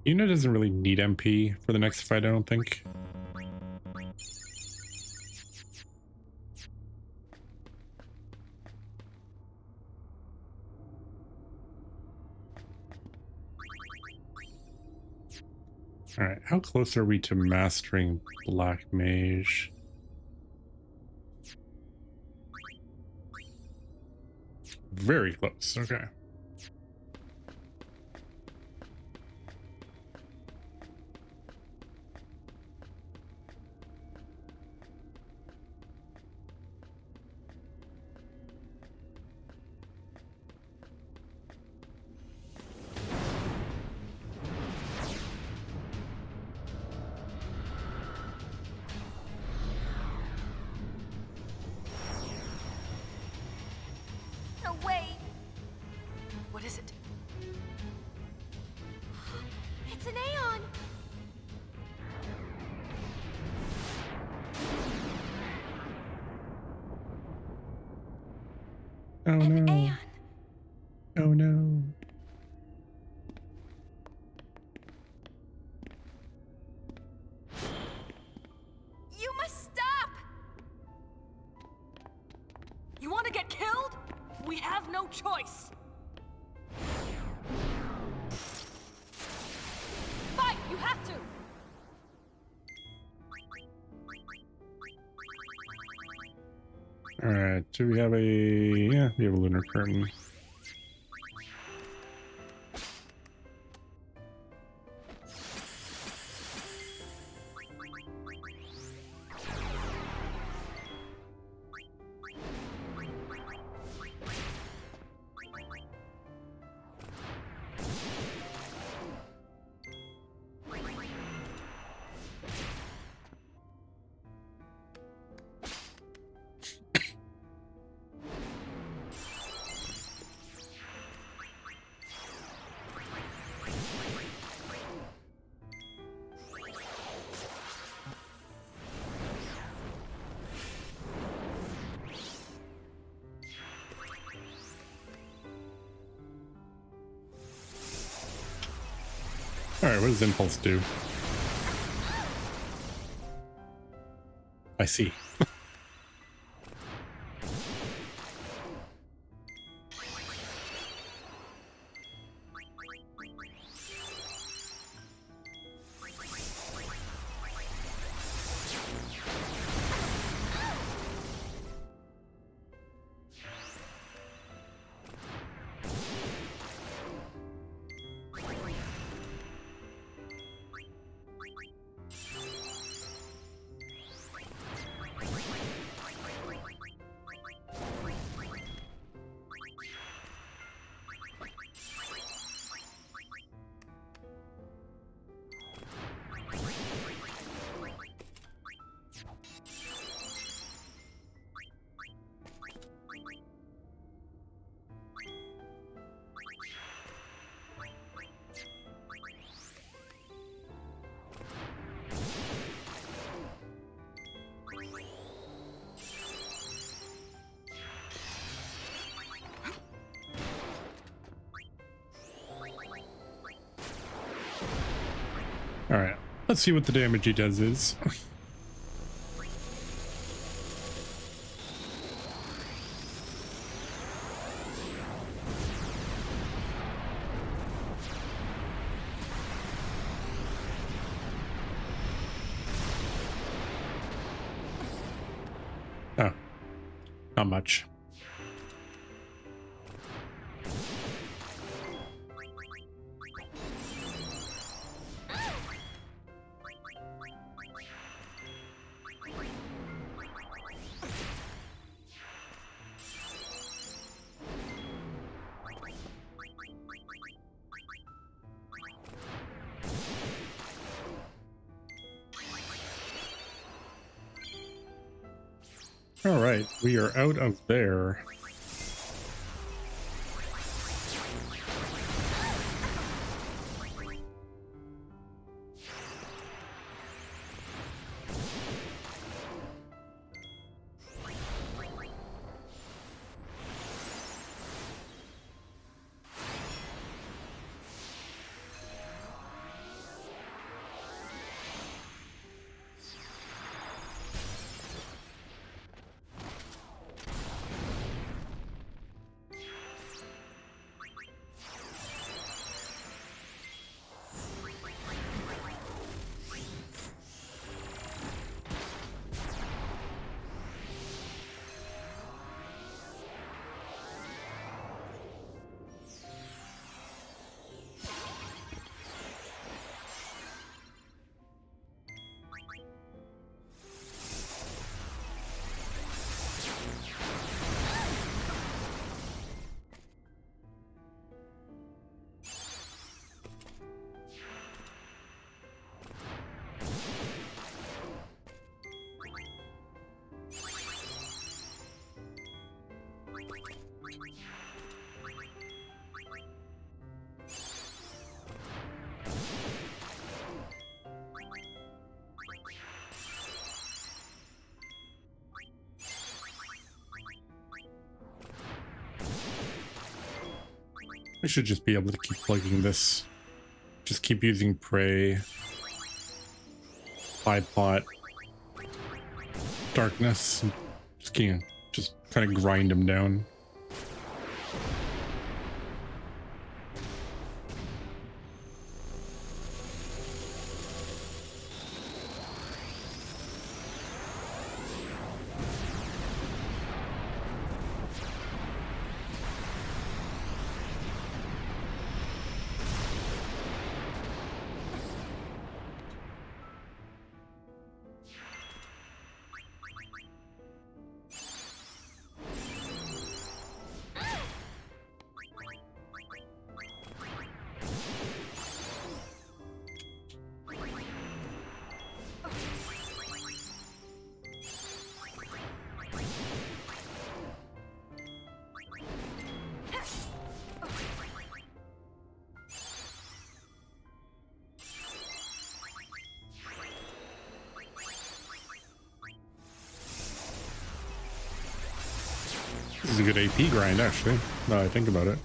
Yuna doesn't really need MP for the next fight, I don't think. Alright, how close are we to mastering Black Mage? very close. Okay. No way! What is it? It's an Aeon! Oh no. Oh no. You must stop! You want to get killed? We have no choice. Fight! You have to! All right. Do we have a? Yeah, we have a lunar curtain. All right, what does Impulse do? I see. All right, let's see what the damage he does is. Oh, not much. All right, we are out of there. I should just be able to keep plugging this. Just keep using Prey, High Pot, Darkness. Just kind of grind them down. This is a good AP grind, actually, now I think about it.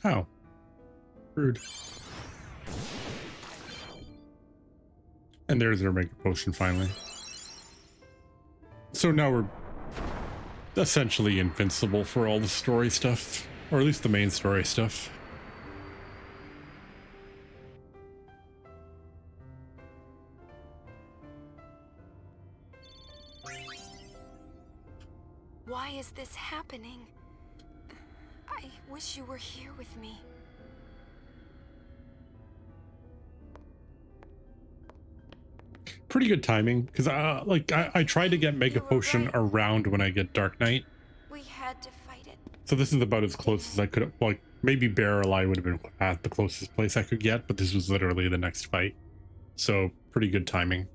Oh. Rude. And there's their Mega Potion finally. So now we're essentially invincible for all the story stuff. Or at least the main story stuff. Why is this happening? I wish you were here with me. Pretty good timing, because I tried to get Mega Potion around when I get Dark Knight. We had to fight it. So this is about as close as I could have, like, maybe Barrel Eye would have been at the closest place I could get, but this was literally the next fight. So, pretty good timing.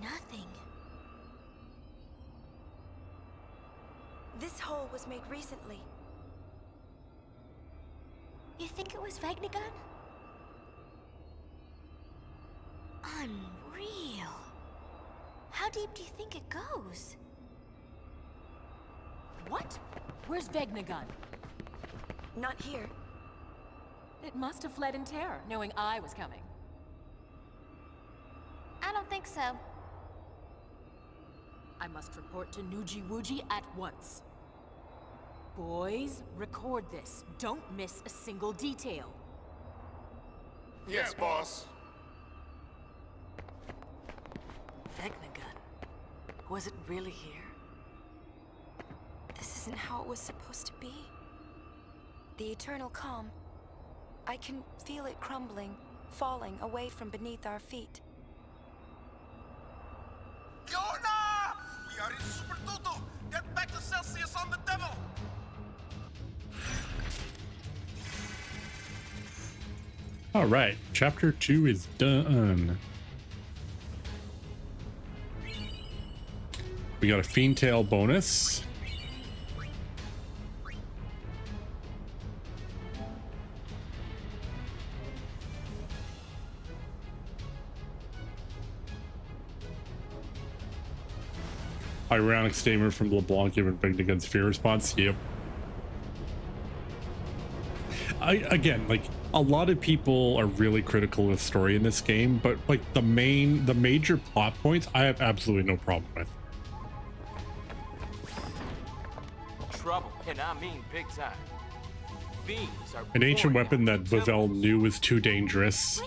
Nothing. This hole was made recently. You think it was Vegnagun? Unreal. How deep do you think it goes? What? Where's Vegnagun? Not here. It must have fled in terror, knowing I was coming. I don't think so. I must report to Nuji Wuji at once. Boys, record this. Don't miss a single detail. Yes, boss. Vegnagun. Was it really here? This isn't how it was supposed to be. The eternal calm. I can feel it crumbling, falling away from beneath our feet. Yona! We are in Super Tutu! Get back to Celsius on the demo! All right, chapter 2 is done. We got a fiend tail bonus. Ironic statement from LeBlanc given Vignigun's fear response. Yep. Again, like, a lot of people are really critical of the story in this game, but like the major plot points, I have absolutely no problem with. Trouble, and I mean big time. Fiends are An ancient pouring weapon out that the Bavel temples. knew was too dangerous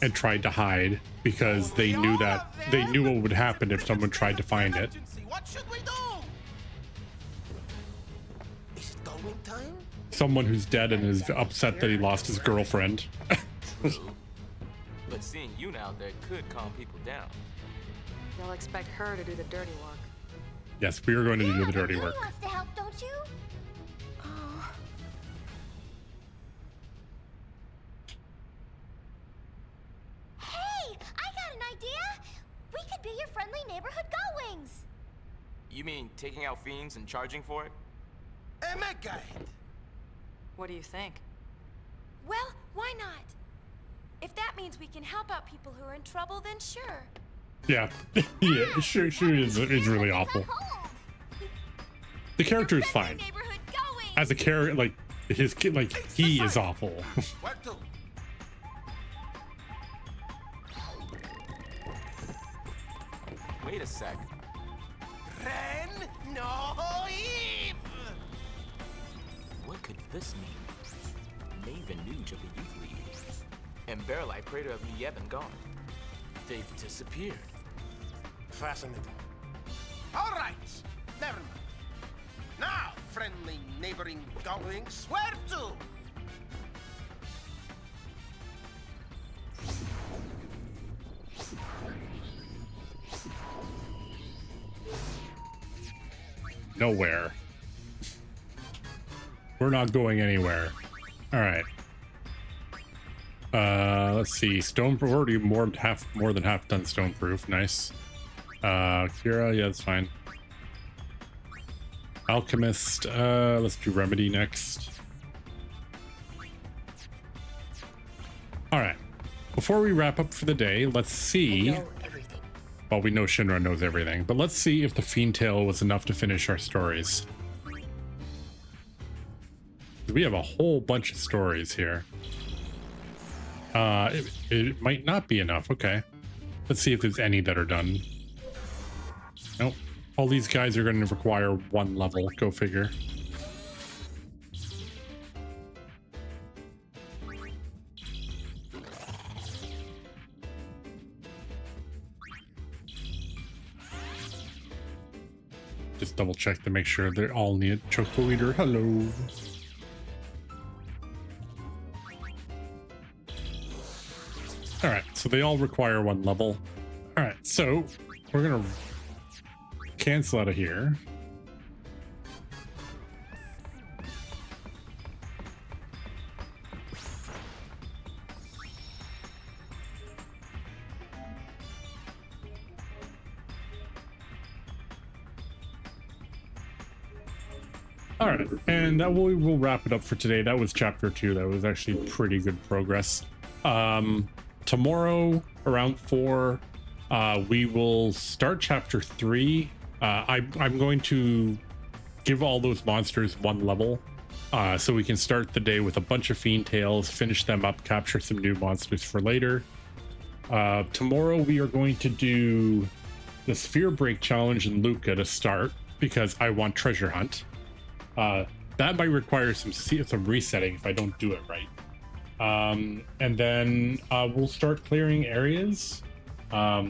and tried to hide because they knew what would happen if someone tried to find it. What should we do? Is it going time? Someone who's dead and is upset that he lost his girlfriend. True. But seeing you out there could calm people down. They'll expect her to do the dirty work. Yes, we are going to do the dirty work. wants to help, don't you? Oh. Hey, I got an idea. We could be your friendly neighborhood Gullwings. You mean taking out fiends and charging for it? What do you think? Well, why not? If that means we can help out people who are in trouble, then sure. Yeah, yeah, sure is really awful. The character is fine. As a character, like his kid, like he is awful. What to? Wait a sec. Ren, no him. What could this mean? Maven Nuge of the Youth League and Barrelite Praetor of Nieb and gone. They've disappeared. Fascinating. All right, never mind. Now, friendly neighboring Gullwings, where to? Nowhere. We're not going anywhere. All right. Let's see. Stoneproof, already more than half done stoneproof. Nice. Kira, yeah, that's fine. Alchemist, let's do remedy next. All right. Before we wrap up for the day, let's see. Well, we know Shinra knows everything, but let's see if the Fiend Tale was enough to finish our stories. We have a whole bunch of stories here. It might not be enough. Okay. Let's see if there's any that are done. Nope. All these guys are going to require one level. Go figure. Just double check to make sure they all need Choco Leader. Hello. All right, so they all require one level. All right, so we're gonna cancel out of here. All right, and that we'll wrap it up for today. That was chapter 2. That was actually pretty good progress. Tomorrow around 4, we will start chapter 3. I'm going to give all those monsters one level, so we can start the day with a bunch of Fiend Tails, finish them up, capture some new monsters for later. Tomorrow we are going to do the Sphere Break Challenge in Luca to start, because I want Treasure Hunt. That might require some resetting if I don't do it right. And then we'll start clearing areas. I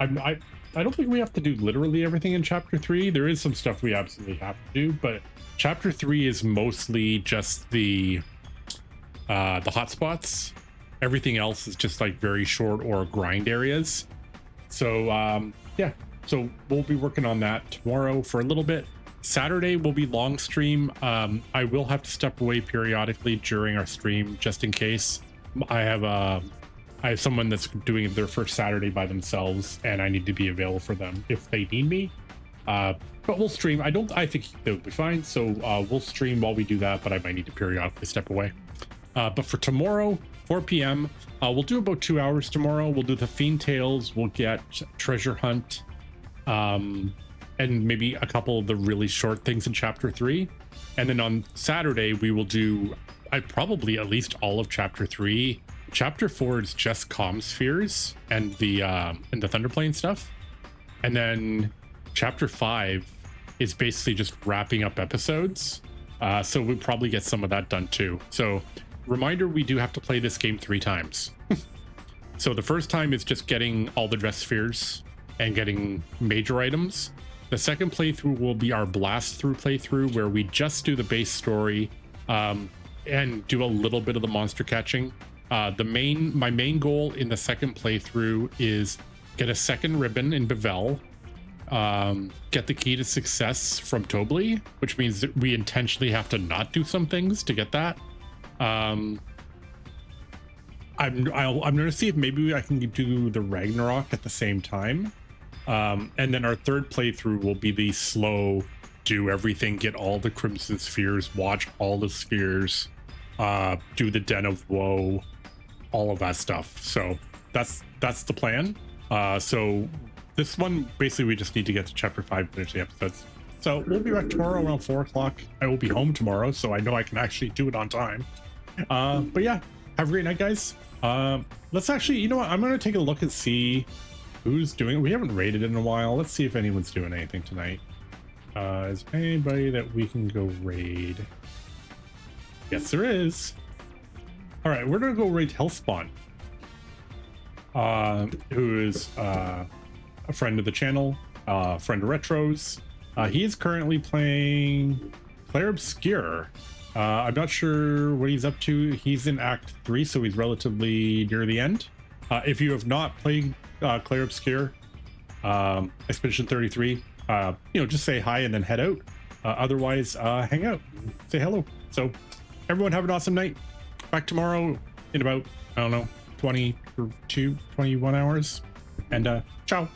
don't think we have to do literally everything in chapter 3. There is some stuff we absolutely have to do, but chapter 3 is mostly just the hotspots. Everything else is just like very short or grind areas. So yeah, so we'll be working on that tomorrow for a little bit. Saturday will be long stream. I will have to step away periodically during our stream just in case. I have someone that's doing their first Saturday by themselves, and I need to be available for them if they need me. But we'll stream. I think they'll be fine. So we'll stream while we do that, but I might need to periodically step away. But for tomorrow, 4 p.m., we'll do about 2 hours tomorrow. We'll do the Fiend Tales. We'll get Treasure Hunt, and maybe a couple of the really short things in Chapter 3. And then on Saturday, we will do probably at least all of Chapter 3. Chapter 4 is just comm spheres and the Thunderplane stuff. And then Chapter 5 is basically just wrapping up episodes. So we'll probably get some of that done too. So reminder, we do have to play this game 3 times. So the first time is just getting all the dress spheres and getting major items. The second playthrough will be our blast through playthrough, where we just do the base story and do a little bit of the monster catching. My main goal in the second playthrough is get a second ribbon in Bevel, get the key to success from Tobli, which means that we intentionally have to not do some things to get that. I'm gonna see if maybe I can do the Ragnarok at the same time. And then our third playthrough will be the slow, do everything, get all the Crimson Spheres, watch all the spheres, do the Den of Woe, all of that stuff. So that's the plan. So this one, basically we just need to get to Chapter 5, finish the episodes. So we'll be back tomorrow around 4 o'clock. I will be home tomorrow, so I know I can actually do it on time. But yeah, have a great night, guys. Let's actually, you know what, I'm gonna take a look and see who's doing it. We haven't raided in a while. Let's see if anyone's doing anything tonight. Is anybody that we can go raid? Yes, there is. All right, we're gonna go raid Hellspawn, who is a friend of the channel, friend of Retros. He is currently playing Player Obscure. I'm not sure what he's up to. He's in Act 3, so he's relatively near the end. If you have not played Claire Obscure, Expedition 33, just say hi and then head out. Otherwise, hang out, say hello. So everyone have an awesome night. Back tomorrow in about, I don't know, 21 hours. And ciao.